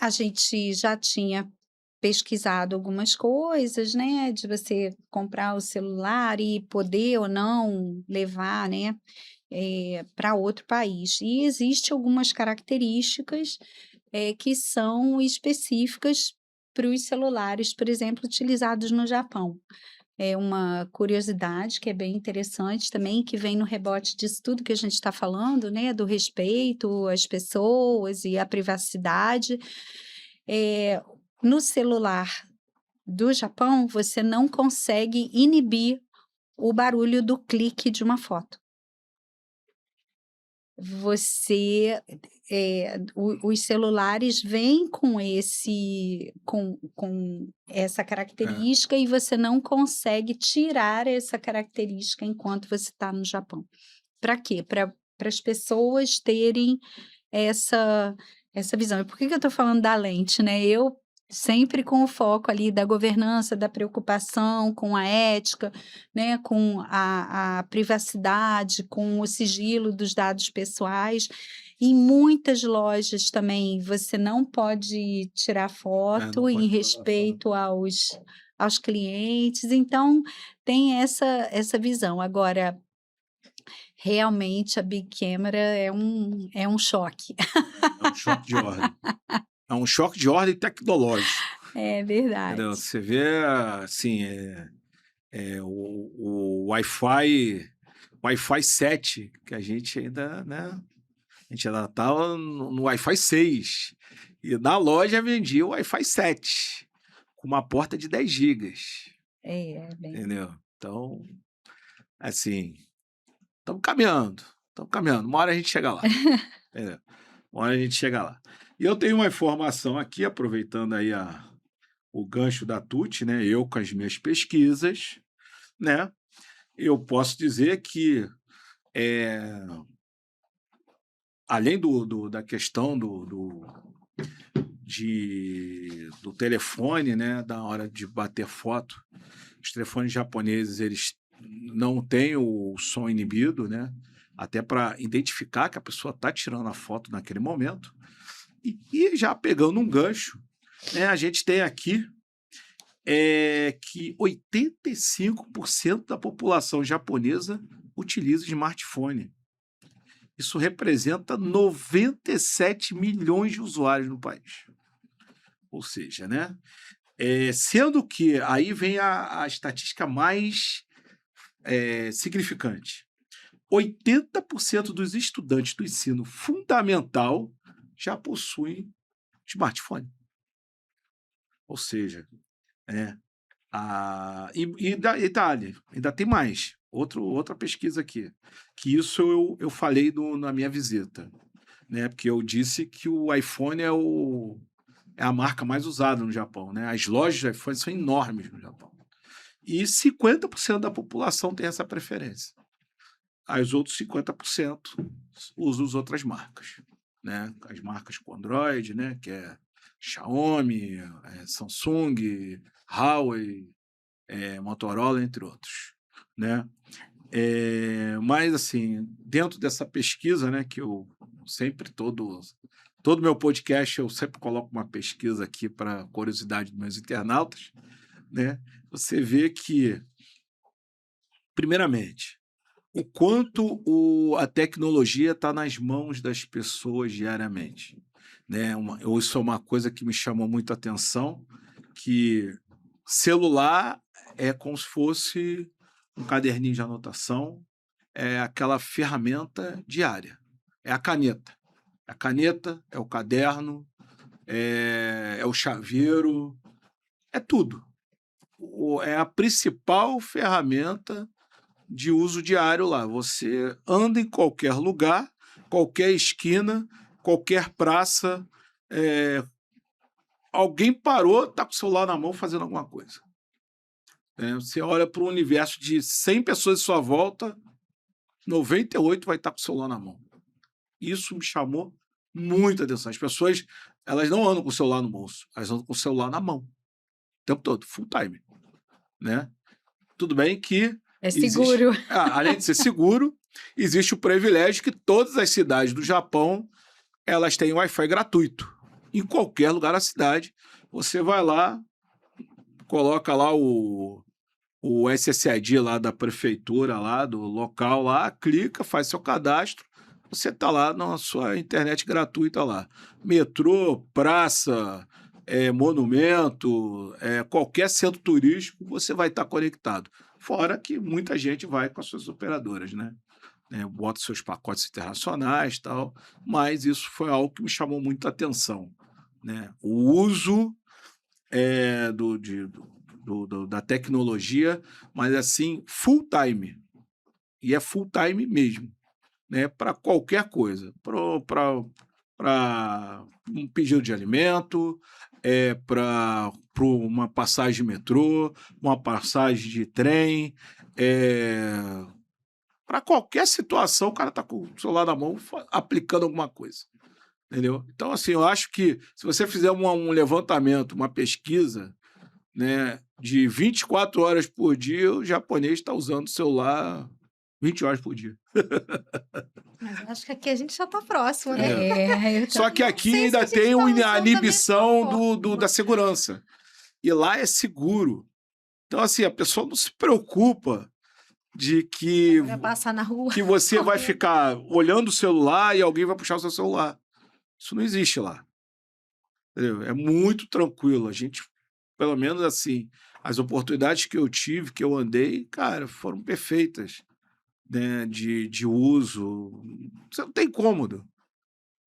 a gente já tinha pesquisado algumas coisas, né? De você comprar o celular e poder ou não levar, né? Para outro país. E existem algumas características que são específicas para os celulares, por exemplo, utilizados no Japão. É uma curiosidade que é bem interessante também, que vem no rebote disso tudo que a gente está falando, né? Do respeito às pessoas e à privacidade. No celular do Japão, você não consegue inibir o barulho do clique de uma foto. Os celulares vêm com essa característica e você não consegue tirar essa característica enquanto você está no Japão. Para quê? Para as pessoas terem essa visão. E por que eu estou falando da lente, né? Eu sempre com o foco ali da governança, da preocupação com a ética, né, com a privacidade, com o sigilo dos dados pessoais. Em muitas lojas também você não pode tirar foto em respeito aos clientes, então tem essa visão. Agora, realmente a Big Camera é um choque. É um choque de ordem. É um choque de ordem tecnológico. É verdade. Entendeu? Você vê, assim, o Wi-Fi 7, que a gente ainda, né? A gente ainda estava no Wi-Fi 6. E na loja vendia o Wi-Fi 7, com uma porta de 10 gigas. Bem. entendeu? Então, assim, estamos caminhando, estamos caminhando. Uma hora a gente chega lá, entendeu? Uma hora a gente chega lá. E eu tenho uma informação aqui, aproveitando aí o gancho da Tuti, né? Eu com as minhas pesquisas, né? Eu posso dizer que, além da questão do telefone, né? Da hora de bater foto, os telefones japoneses, eles não têm o som inibido, né? Até para identificar que a pessoa está tirando a foto naquele momento. E já pegando um gancho, né? A gente tem aqui que 85% da população japonesa utiliza smartphone. Isso representa 97 milhões de usuários no país. Ou seja, né? Sendo que aí vem a estatística mais significante. 80% dos estudantes do ensino fundamental já possuem smartphone. Ou seja, e detalhe, ainda tem mais. Outra pesquisa aqui, que isso eu falei na minha visita, né? Porque eu disse que o iPhone é a marca mais usada no Japão, né? As lojas de iPhone são enormes no Japão. E 50% da população tem essa preferência. Os outros 50% usam as outras marcas, né? As marcas com Android, né? Que é Xiaomi, Samsung, Huawei, Motorola, entre outros, né? Mas, assim, dentro dessa pesquisa, né, que eu sempre, todo meu podcast, eu sempre coloco uma pesquisa aqui para curiosidade dos meus internautas, né? Você vê que, primeiramente, o quanto a tecnologia está nas mãos das pessoas diariamente, né? Isso é uma coisa que me chamou muito a atenção, que celular é como se fosse um caderninho de anotação, é aquela ferramenta diária, é a caneta. A caneta, é o caderno, é o chaveiro, é tudo. É a principal ferramenta de uso diário lá. Você anda em qualquer lugar, qualquer esquina, qualquer praça, alguém parou, está com o celular na mão fazendo alguma coisa. Você olha para o universo de 100 pessoas à sua volta, 98 vai estar com o celular na mão. Isso me chamou muita atenção. As pessoas, elas não andam com o celular no bolso, elas andam com o celular na mão. O tempo todo, full time. Né? Tudo bem que é seguro. Além de ser seguro, existe o privilégio que todas as cidades do Japão, elas têm Wi-Fi gratuito. Em qualquer lugar da cidade, você vai lá, coloca lá o SSID lá da prefeitura, lá do local, lá, clica, faz seu cadastro, você está lá na sua internet gratuita lá. Metrô, praça, monumento, qualquer centro turístico, você vai estar conectado. Fora que muita gente vai com as suas operadoras, né? Bota seus pacotes internacionais e tal, mas isso foi algo que me chamou muito a atenção, né? O uso da tecnologia, mas assim, full time. E é full time mesmo, né? Para qualquer coisa. Para um pedido de alimento, para uma passagem de metrô, uma passagem de trem, para qualquer situação, o cara está com o celular na mão aplicando alguma coisa. Entendeu? Então, assim, eu acho que se você fizer um levantamento, uma pesquisa, né, de 24 horas por dia, o japonês está usando o celular 20 horas por dia. Mas eu acho que aqui a gente já está próximo, né? Só que aqui Não sei se ainda a gente tem tá usando a da inibição mesma forma. da segurança. E lá é seguro. Então, assim, a pessoa não se preocupa de que Vai passar na rua. você vai ficar olhando o celular e alguém vai puxar o seu celular. Isso não existe lá. Entendeu? É muito tranquilo. A gente, pelo menos assim, as oportunidades que eu tive, que eu andei, cara, foram perfeitas, né, de uso. Você não tem cômodo.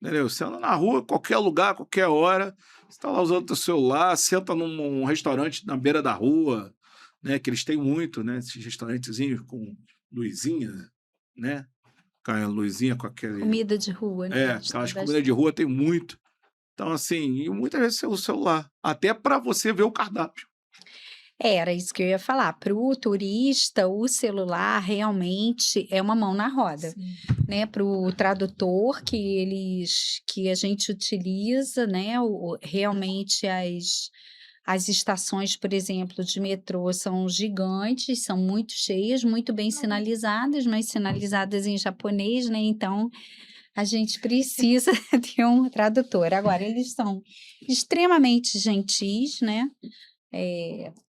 Entendeu? Você anda na rua, qualquer lugar, qualquer hora, você está lá usando o seu celular, senta num restaurante na beira da rua, né? Que eles têm muito, né? Esses restaurantezinhos com luzinha, né? Com a luzinha, com aquele... Comida de rua, né? aquelas comidas de rua tem muito. Então, assim, e muitas vezes o celular, até para você ver o cardápio. Era isso que eu ia falar. Para o turista, o celular realmente é uma mão na roda, Sim. né? Para o tradutor que a gente utiliza, né? Realmente as estações, por exemplo, de metrô são gigantes, são muito cheias, muito bem sinalizadas, mas sinalizadas em japonês, né? Então, a gente precisa ter um tradutor. Agora, eles são extremamente gentis, né?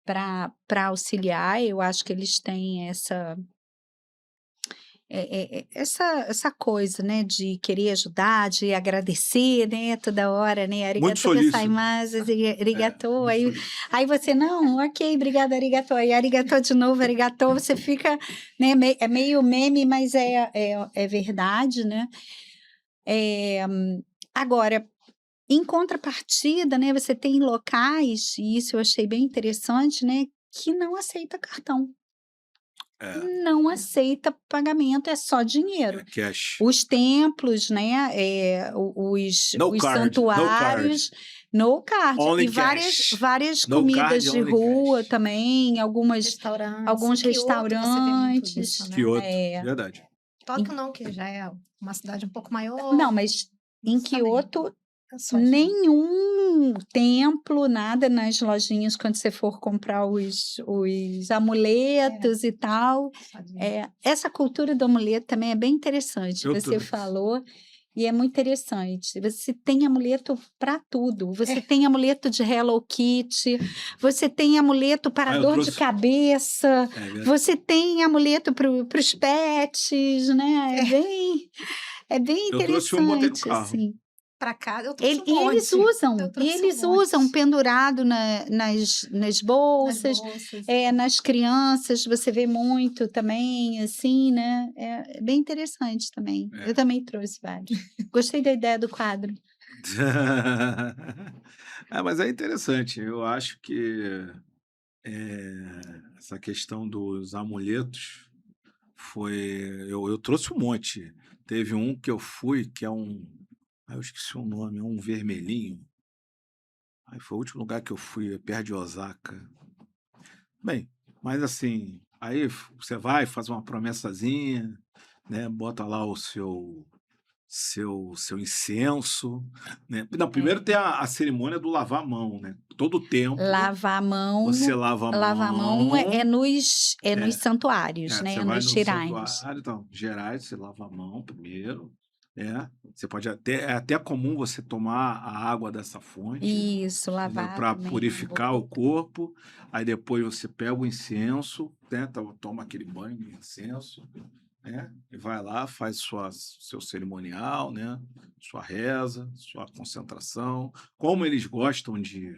Para auxiliar, eu acho que eles têm essa coisa, né, de querer ajudar, de agradecer, né, toda hora, né, Muito arigatou solícito. gozaimasu, arigatou, Muito aí, solícito. aí você, não, ok, obrigada, arigatou, aí arigatou de novo, arigatou, você fica, né, é meio meme, mas é verdade, né. Agora, em contrapartida, né, você tem locais, e isso eu achei bem interessante, né, que não aceita cartão. Não aceita pagamento, é só dinheiro. Cash. Os templos, né, os No card, no santuários, no card. Only E cash. várias No comidas card, de only rua cash. também, alguns Restaurantes. Em Kyoto você vê muito restaurantes. isso, né? Kyoto, É. verdade. Tóquio não, que já é uma cidade um pouco maior. Não, mas em Isso também. Kyoto, É só dinheiro. nenhum templo, nada nas lojinhas quando você for comprar os amuletos e tal. Só dinheiro. Essa cultura do amuleto também é bem interessante. Eu Você trouxe. falou, e é muito interessante. Você tem amuleto para tudo. Você tem amuleto de Hello Kitty, você tem amuleto para eu dor de trouxe. cabeça, Verdade. você tem amuleto para os pets, né? É bem Eu trouxe um, botei no interessante, carro. assim. Pra cá, eu trouxe E um eles monte. usam, Eu trouxe um monte. pendurado nas Nas bolsas, bolsas. nas crianças, você vê muito também, assim, né? É bem interessante também. É. Eu também trouxe vários. Gostei da ideia do quadro. Mas é interessante. Eu acho que essa questão dos amuletos eu trouxe um monte. Teve um que eu fui, que é eu esqueci o nome, é um vermelhinho. Aí foi o último lugar que eu fui, perto de Osaka. Bem, mas assim, aí você vai, faz uma promessazinha, né? Bota lá o seu incenso, né? Não, primeiro tem a cerimônia do lavar a mão, né? Todo o tempo Lavar a mão. você lava a mão. Lavar a mão é nos santuários, né? Você vai Nos no shrines. santuário, então, gerais, você lava a mão primeiro, Você pode é até comum você tomar a água dessa fonte, Isso, lavar para também a purificar boca. o corpo. Aí depois você pega o incenso, né? Toma aquele banho de incenso, né? E vai lá, faz seu cerimonial, né? Sua reza, sua concentração. Como eles gostam de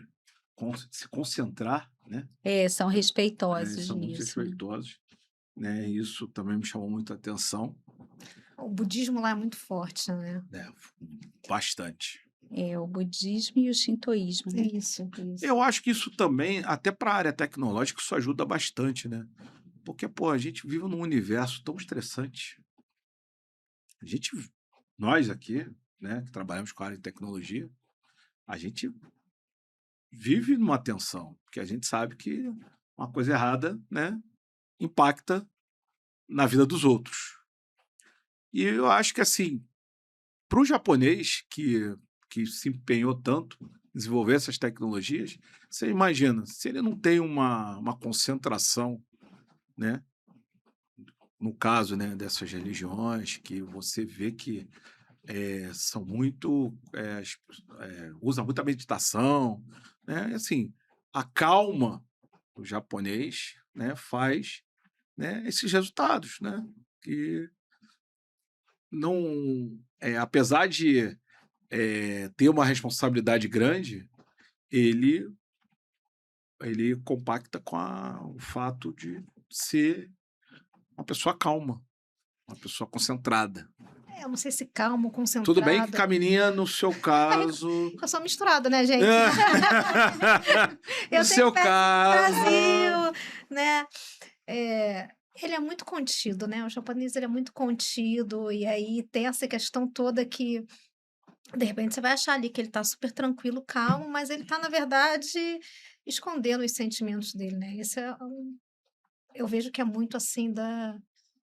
se concentrar, né? São Eles respeitosos são muito nisso, né? respeitosos, né? Isso também me chamou muita atenção, O budismo lá é muito forte, né? né? Bastante. O budismo e o shintoísmo, né? Isso. Eu acho que isso também, até para a área tecnológica, isso ajuda bastante, né? Porque, pô, a gente vive num universo tão estressante. Nós aqui, né, que trabalhamos com a área de tecnologia, a gente vive numa tensão, porque a gente sabe que uma coisa errada, né, impacta na vida dos outros. E eu acho que, assim, para o japonês que se empenhou tanto em desenvolver essas tecnologias, você imagina, se ele não tem uma concentração, né, no caso, né, dessas religiões, que você vê que são muito... usa muita meditação, né, assim, a calma do japonês, né, faz, né, esses resultados, né, que não... apesar de ter uma responsabilidade grande, ele compacta com o fato de ser uma pessoa calma, uma pessoa concentrada. Eu não sei se calmo, concentrado. Tudo bem que Camininha, no seu caso... Eu sou misturada, né, gente? No Eu seu tenho pé no caso... Brasil, né? Ele é muito contido, né? O japonês ele é muito contido, e aí tem essa questão toda que, de repente, você vai achar ali que ele tá super tranquilo, calmo, mas ele tá, na verdade, escondendo os sentimentos dele, né? Eu vejo que é muito assim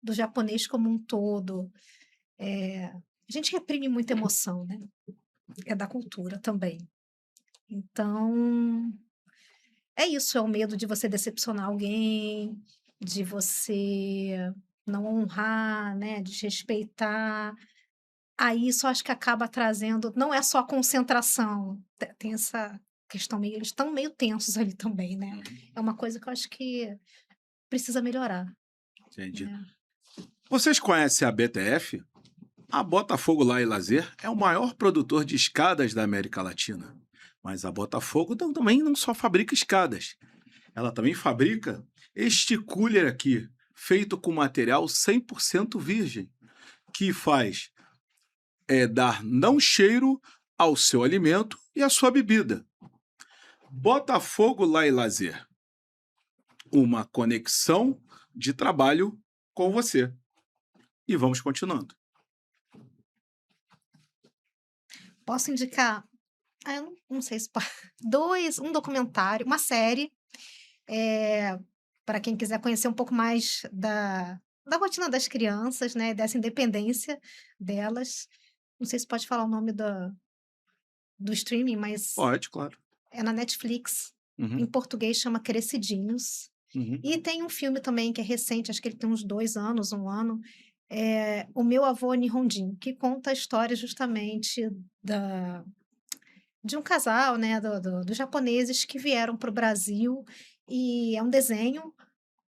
do japonês como um todo. A gente reprime muita emoção, né? É da cultura também. Então, é isso, é o medo de você decepcionar alguém, de você não honrar, né, desrespeitar. Aí isso acho que acaba trazendo, não é só concentração, tem essa questão meio, eles estão meio tensos ali também, né? É uma coisa que eu acho que precisa melhorar, Entendi. né? Vocês conhecem a BTF? A Botafogo Lá e Lazer é o maior produtor de escadas da América Latina. Mas a Botafogo também não só fabrica escadas. Ela também fabrica este cooler aqui, feito com material 100% virgem, que faz dar não cheiro ao seu alimento e à sua bebida. Botafogo Lá e Lazer. Uma conexão de trabalho com você. E vamos continuando. Posso indicar, eu não sei se um documentário, uma série, para quem quiser conhecer um pouco mais da rotina das crianças, né, dessa independência delas. Não sei se pode falar o nome do streaming, mas Pode, claro. é na Netflix. Uhum, Em português chama Crescidinhos. uhum. E tem um filme também que é recente, acho que ele tem uns 2 anos, 1 ano, O Meu Avô Nihonjin, que conta a história justamente de um casal, né, dos japoneses que vieram para o Brasil, e é um desenho,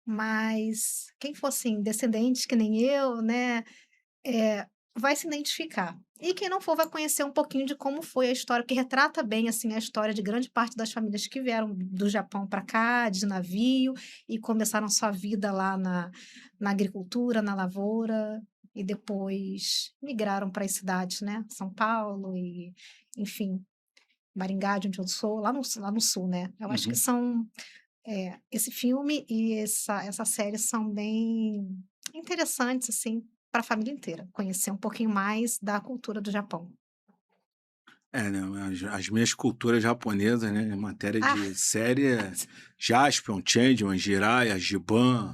mas quem for, assim, descendente que nem eu, né, vai se identificar. E quem não for vai conhecer um pouquinho de como foi a história, que retrata bem, assim, a história de grande parte das famílias que vieram do Japão para cá, de navio, e começaram sua vida lá na agricultura, na lavoura, e depois migraram para as cidades, né, São Paulo e, enfim, Maringá, de onde eu sou, lá no sul, né. Eu acho que Uhum. esse filme e essa série são bem interessantes, assim, para a família inteira, conhecer um pouquinho mais da cultura do Japão. Né, as minhas culturas japonesas, né, em matéria Ah, de série Jaspion, Changeman, Jiraiya, Giban,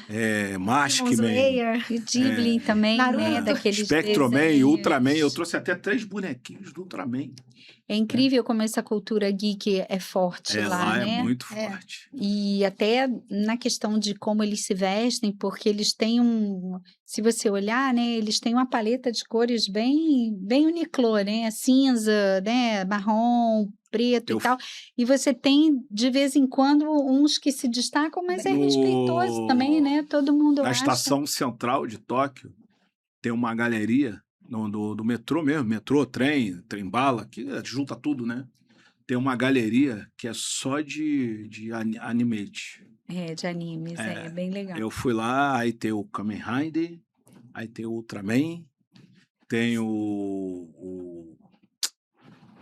Demon Maskman, Slayer, E o Ghibli também, né? Naruto. Daqueles Spectroman, Ultraman. Eu desenhos. trouxe até 3 bonequinhos do Ultraman. É incrível como essa cultura geek é forte lá, Lá é né? muito É. forte. E até na questão de como eles se vestem, porque eles têm se você olhar, né, eles têm uma paleta de cores bem Uniqlo, né? Cinza, né, marrom, preto Eu e tal. E você tem, de vez em quando, uns que se destacam, mas é respeitoso também, né? Todo mundo Na acha. estação central de Tóquio, tem uma galeria do metrô mesmo, metrô, trem-bala, que junta tudo, né? Tem uma galeria que é só de animate. De animes, é bem legal. Eu fui lá, aí tem o Kamen Rider, aí tem o Ultraman, tem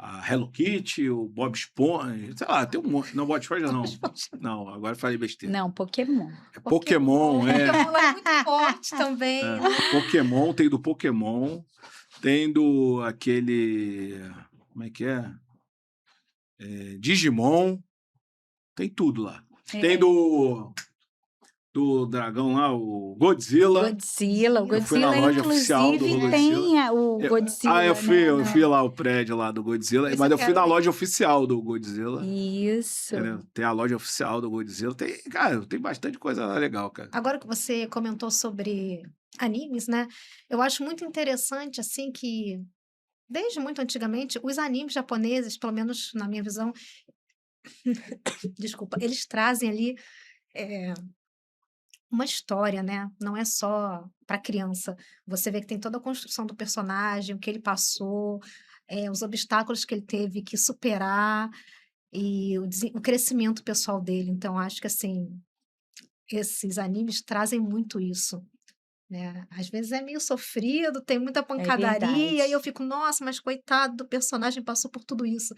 a Hello Kitty, o Bob Esponja, sei lá, tem um monte. Não, Bob Esponja não. Não, agora eu falei besteira. Não, Pokémon. É Pokémon, Pokémon é muito forte também, né? Pokémon, tem do Pokémon, tem do aquele. Como é que é? Digimon, tem tudo lá. Tem do dragão lá, o Godzilla. Godzilla, o Eu fui na Godzilla, loja oficial do inclusive, Godzilla. tem o Godzilla, eu né? fui lá o prédio lá do Godzilla, Esse mas eu eu fui quero na ver. loja oficial do Godzilla. Isso. Entendeu? Tem a loja oficial do Godzilla. Cara, tem bastante coisa legal, cara. Agora que você comentou sobre animes, né? Eu acho muito interessante, assim, que desde muito antigamente, os animes japoneses, pelo menos na minha visão, desculpa, eles trazem ali uma história, né? Não é só para criança. Você vê que tem toda a construção do personagem, o que ele passou, os obstáculos que ele teve que superar e o crescimento pessoal dele. Então, acho que assim, esses animes trazem muito isso, né? Às vezes é meio sofrido, tem muita pancadaria, e eu verdade. fico, nossa, mas coitado do personagem, passou por tudo isso.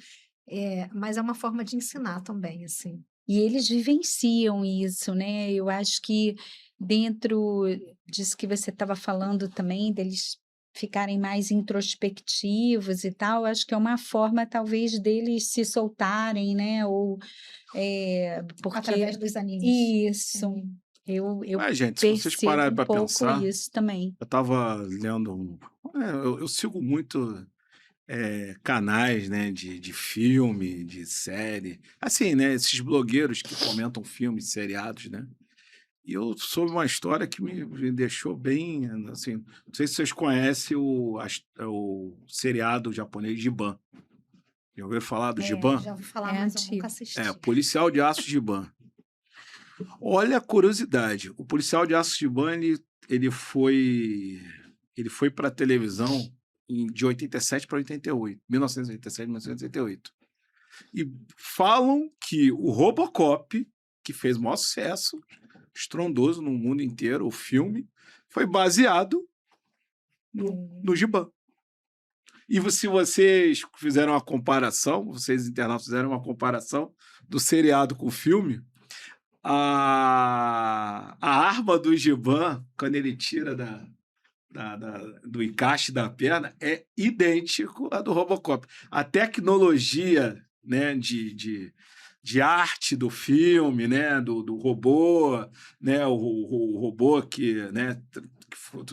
Mas é uma forma de ensinar também, assim. E eles vivenciam isso, né? Eu acho que dentro disso que você estava falando também, deles ficarem mais introspectivos e tal, acho que é uma forma talvez deles se soltarem, né? Ou porque Através dos animes. isso, Sim. eu Mas, gente, se vocês percebo pararem um para pouco pensar, isso também. eu estava lendo eu sigo muito canais, né, de filme, de série, assim, né, esses blogueiros que comentam filmes, seriados, né? E eu soube uma história que me deixou bem, assim, não sei se vocês conhecem o seriado japonês Giban. Já ouviram falar do Giban? Já ouvi falar, É mas eu nunca antigo. assisti. Policial de Aço Giban. Olha a curiosidade, o Policial de Aço Giban, ele foi para a televisão de 87 para 88, 1987, 1988. E falam que o Robocop, que fez o maior sucesso, estrondoso no mundo inteiro, o filme, foi baseado no Giban. E se vocês fizeram uma comparação, vocês internautas fizeram uma comparação do seriado com o filme, a arma do Giban, quando ele tira do encaixe da perna, é idêntico à do Robocop. A tecnologia, né, de arte do filme, né, do robô, né, o robô né,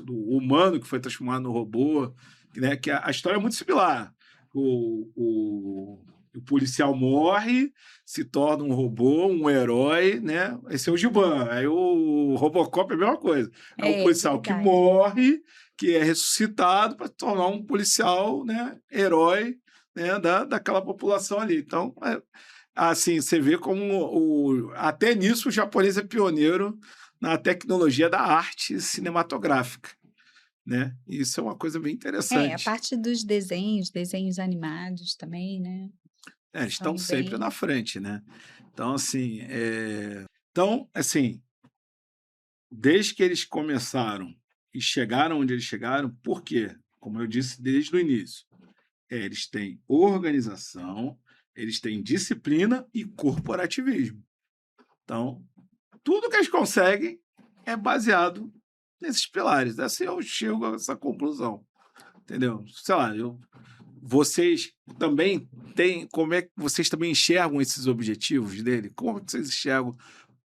do humano que foi transformado no robô, né, que a história é muito similar. O policial morre, se torna um robô, um herói, né? Esse é o Giban. Aí o Robocop é a mesma coisa. É o policial que Verdade. morre, que é ressuscitado para se tornar um policial, né, herói, né, daquela população ali. Então, assim, você vê como até nisso o japonês é pioneiro na tecnologia da arte cinematográfica, né? Isso é uma coisa bem A interessante. parte dos desenhos animados também, né? Eles São estão sempre bem. na frente, né? Então, assim, desde que eles começaram e chegaram onde eles chegaram, por quê? Como eu disse desde o início, eles têm organização, eles têm disciplina e corporativismo. Então, tudo que eles conseguem é baseado nesses pilares. Assim eu chego a essa conclusão, entendeu? Sei lá, vocês também têm, como é que vocês também enxergam esses objetivos dele? Como que vocês enxergam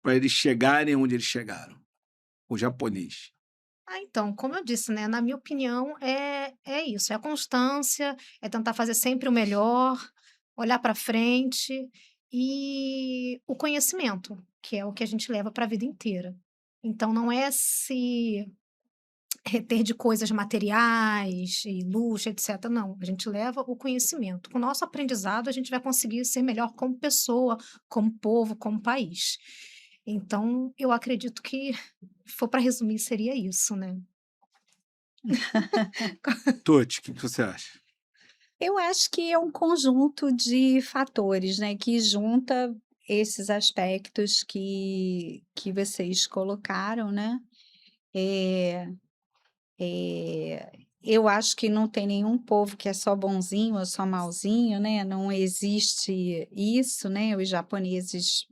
para eles chegarem onde eles chegaram? O japonês. Então, como eu disse, né, na minha opinião, é isso, é a constância, é tentar fazer sempre o melhor, olhar para frente e o conhecimento, que é o que a gente leva para a vida inteira. Então, não é se reter de coisas materiais e luxo, etc. Não, a gente leva o conhecimento. Com o nosso aprendizado, a gente vai conseguir ser melhor como pessoa, como povo, como país. Então, eu acredito que, se for para resumir, seria isso, né? Tuti, o que você acha? Eu acho que é um conjunto de fatores, né, que junta esses aspectos que vocês colocaram, né? Eh, eu acho que não tem nenhum povo que é só bonzinho ou só malzinho, né? Não existe isso, né? Os japoneses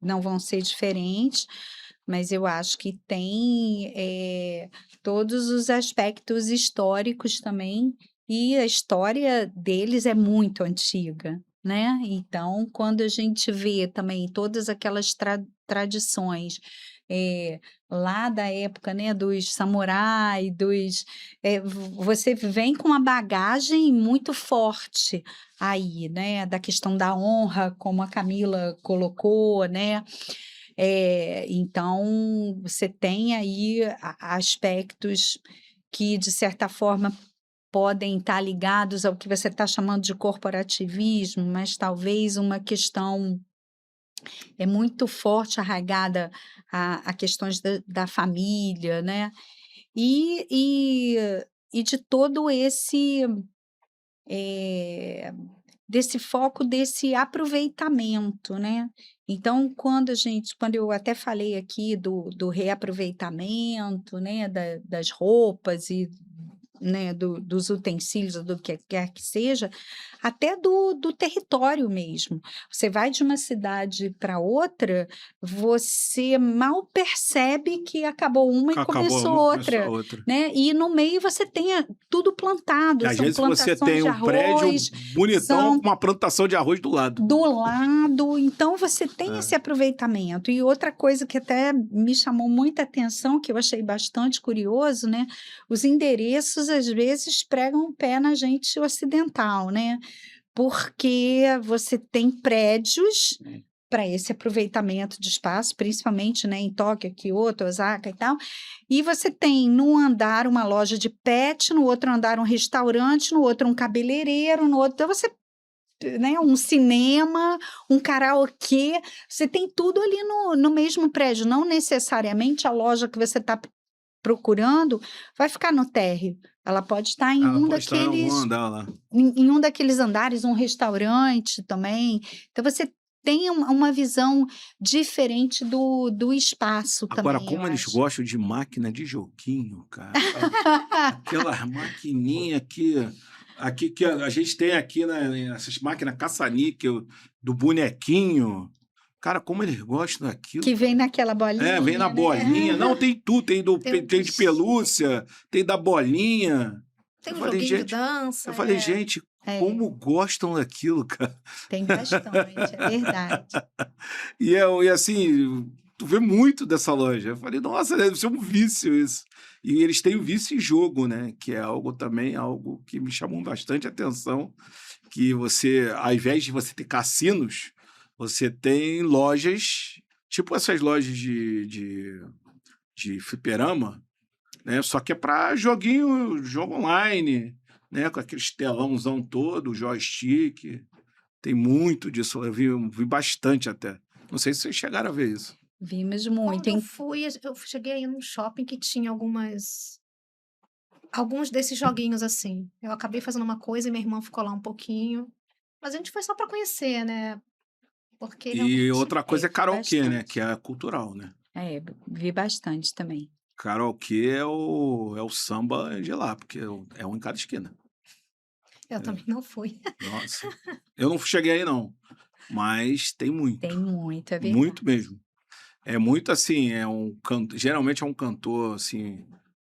não vão ser diferentes, mas eu acho que tem todos os aspectos históricos também, e a história deles é muito antiga, né? Então, quando a gente vê também todas aquelas tradições lá da época, né, dos samurai, você vem com uma bagagem muito forte aí, né, da questão da honra, como a Camila colocou, né? Então, você tem aí aspectos que, de certa forma, podem estar ligados ao que você está chamando de corporativismo, mas talvez uma questão muito forte, arraigada a questões da família, né? E, e, e de todo desse foco, desse aproveitamento, né? Então, quando eu até falei aqui do reaproveitamento, né, das roupas e né, dos utensílios, do que quer que seja, até do território mesmo. Você vai de uma cidade para outra, você mal percebe que acabou uma e Acabou começou uma, começou a outra, outra. né? E no meio você tem tudo plantado, Às são vezes você plantações tem de um prédio arroz, bonitão são com uma plantação de arroz do lado. do lado, então você tem esse aproveitamento. E outra coisa que até me chamou muita atenção, que eu achei bastante curioso, né? Os endereços às vezes pregam o pé na gente ocidental, né? Porque você tem prédios para esse aproveitamento de espaço, principalmente, né, em Tóquio, Kyoto, Osaka e tal. E você tem num andar uma loja de pet, no outro andar um restaurante, no outro um cabeleireiro, no outro. Então você, né, um cinema, um karaokê, você tem tudo ali no mesmo prédio. Não necessariamente a loja que você está procurando vai ficar no térreo. Ela pode estar em Ela um pode estar em algum daqueles andar lá. em um daqueles andares, um restaurante também. Então você tem uma visão diferente do espaço Agora, também, eu como eles acho. gostam de máquina de joguinho, cara. Aquelas maquininhas aqui que a gente tem aqui, essas máquinas caça-níquel do bonequinho. Cara, como eles gostam daquilo. Que vem naquela bolinha, Vem na né? bolinha. Não, tem tudo. Tem de uns- pelúcia, tem da bolinha. Tem Eu um falei, joguinho de gente, dança. gente, É, como gostam daquilo, cara. tem bastante, é verdade. E assim, tu vê muito dessa loja. Eu falei, nossa, deve ser um vício isso. E eles têm o vício em jogo, né? Que é algo que me chamou bastante atenção. Que você, ao invés de você ter cassinos, você tem lojas, tipo essas lojas de fliperama, né? Só que é para jogo online, né? Com aqueles telãozão todo, joystick. Tem muito disso, eu vi bastante até. Não sei se vocês chegaram a ver isso. Vimos Quando muito. eu fui, eu cheguei aí num shopping que tinha alguns desses joguinhos assim. Eu acabei fazendo uma coisa e minha irmã ficou lá um pouquinho. Mas a gente foi só para conhecer, né? Porque E realmente outra coisa é karaokê, né? Bastante. Que é cultural, né? Vi bastante também. Karaokê é o samba de lá, porque é um em cada esquina. eu também não fui. Nossa. Eu não cheguei aí, não. Mas tem muito. Tem muito, é verdade. Muito mesmo. É muito assim, geralmente é um cantor, assim,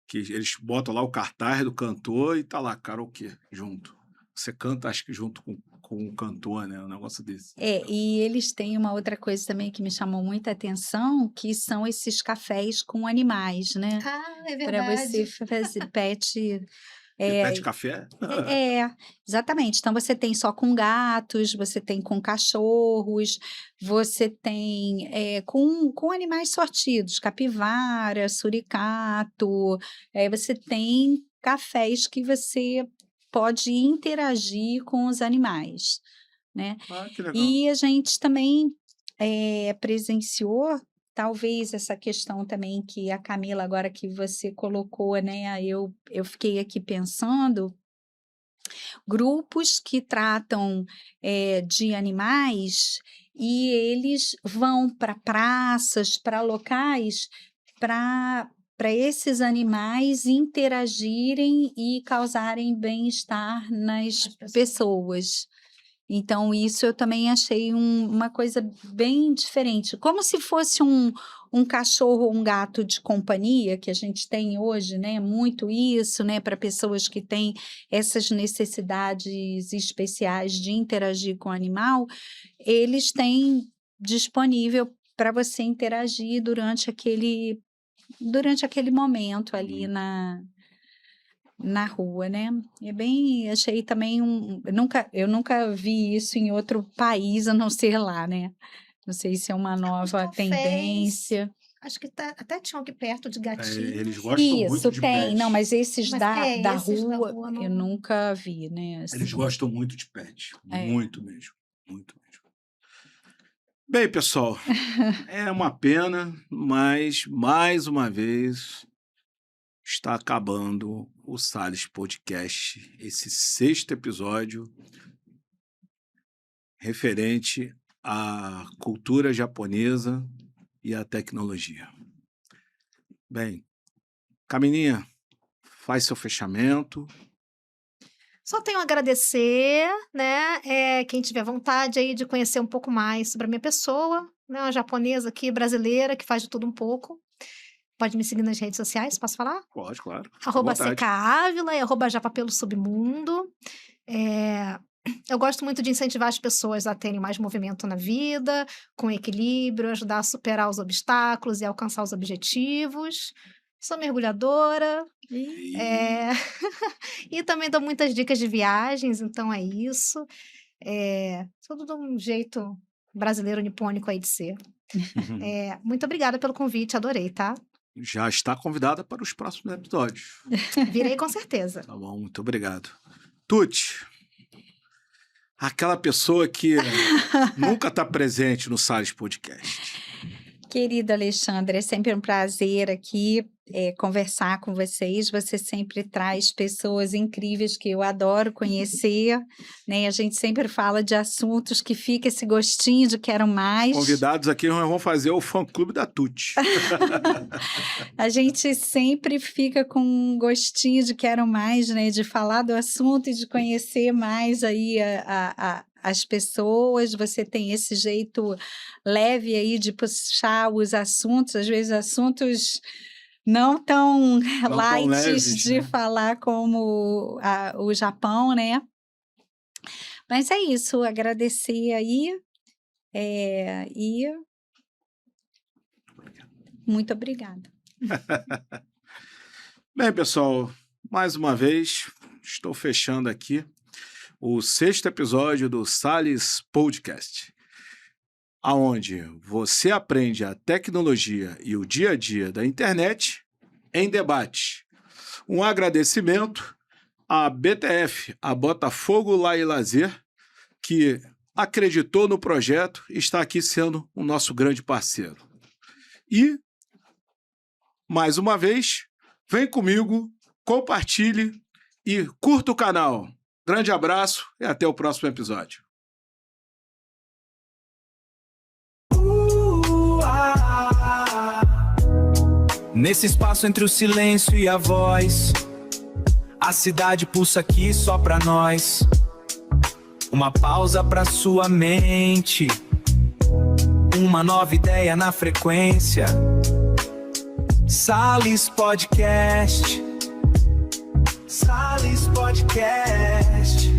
que eles botam lá o cartaz do cantor e tá lá, karaokê, junto. Você canta, acho que junto com o cantor, né? Um negócio desse. E eles têm uma outra coisa também que me chamou muita atenção, que são esses cafés com animais, né? Ah, é Para você verdade. fazer pet. Repete café? Exatamente. Então você tem só com gatos, você tem com cachorros, você tem com animais sortidos, capivara, suricato. Você tem cafés que você pode interagir com os animais, né? Ah, que legal. E a gente também presenciou, talvez essa questão também que a Camila, agora que você colocou, né? Eu fiquei aqui pensando, grupos que tratam de animais e eles vão para praças, para locais, para esses animais interagirem e causarem bem-estar nas As pessoas. pessoas. Então, isso eu também achei uma coisa bem diferente. Como se fosse um cachorro ou um gato de companhia, que a gente tem hoje, né? Muito isso, né? Para pessoas que têm essas necessidades especiais de interagir com o animal, eles têm disponível para você interagir durante aquele momento ali na rua, né? Achei também eu nunca vi isso em outro país a não ser lá, né? Não sei se é uma Os nova cafés, tendência. acho que até tinham aqui perto de gatinhos. Eles gostam muito Isso de tem, pet. não, mas esses Mas da esses da rua rua eu não. nunca vi, né? Eles Assim, gostam muito de pet. É. Muito mesmo. Muito mesmo. Bem, pessoal, é uma pena, mas mais uma vez está acabando o Salles Podcast, esse 6º episódio referente à cultura japonesa e à tecnologia. Bem, Camininha, faz seu fechamento. Só tenho a agradecer, né? Quem tiver vontade aí de conhecer um pouco mais sobre a minha pessoa, né? Uma japonesa aqui, brasileira, que faz de tudo um pouco. Pode me seguir nas redes sociais, posso falar? Pode, claro. @CKAvila e @JapaPeloSubmundo. Eu gosto muito de incentivar as pessoas a terem mais movimento na vida, com equilíbrio, ajudar a superar os obstáculos e alcançar os objetivos. Sou mergulhadora. E também dou muitas dicas de viagens, então é isso. Tudo de um jeito brasileiro nipônico aí de ser. Muito obrigada pelo convite, adorei, tá? Já está convidada para os próximos episódios. Virei com certeza. Tá bom, muito obrigado. Tuti, aquela pessoa que nunca está presente no Salles Podcast. Querido Alexandre, é sempre um prazer aqui conversar com vocês. Você sempre traz pessoas incríveis que eu adoro conhecer, né? A gente sempre fala de assuntos que fica esse gostinho de quero mais. Convidados aqui vão fazer o fã-clube da Tuti. A gente sempre fica com um gostinho de quero mais, né? De falar do assunto e de conhecer mais aí as pessoas. Você tem esse jeito leve aí de puxar os assuntos, às vezes assuntos não tão light leves, de né? falar como o Japão, né? Mas é isso, agradecer aí e muito obrigada. Bem, pessoal, mais uma vez, estou fechando aqui o 6º episódio do Salles Podcast, aonde você aprende a tecnologia e o dia a dia da internet em debate. Um agradecimento à BTF, a Botafogo Lá e Lazer, que acreditou no projeto e está aqui sendo o nosso grande parceiro. E, mais uma vez, vem comigo, compartilhe e curta o canal. Grande abraço e até o próximo episódio. Nesse espaço entre o silêncio e a voz, a cidade pulsa aqui só pra nós. Uma pausa pra sua mente, uma nova ideia na frequência. Salles Podcast. Salles Podcast.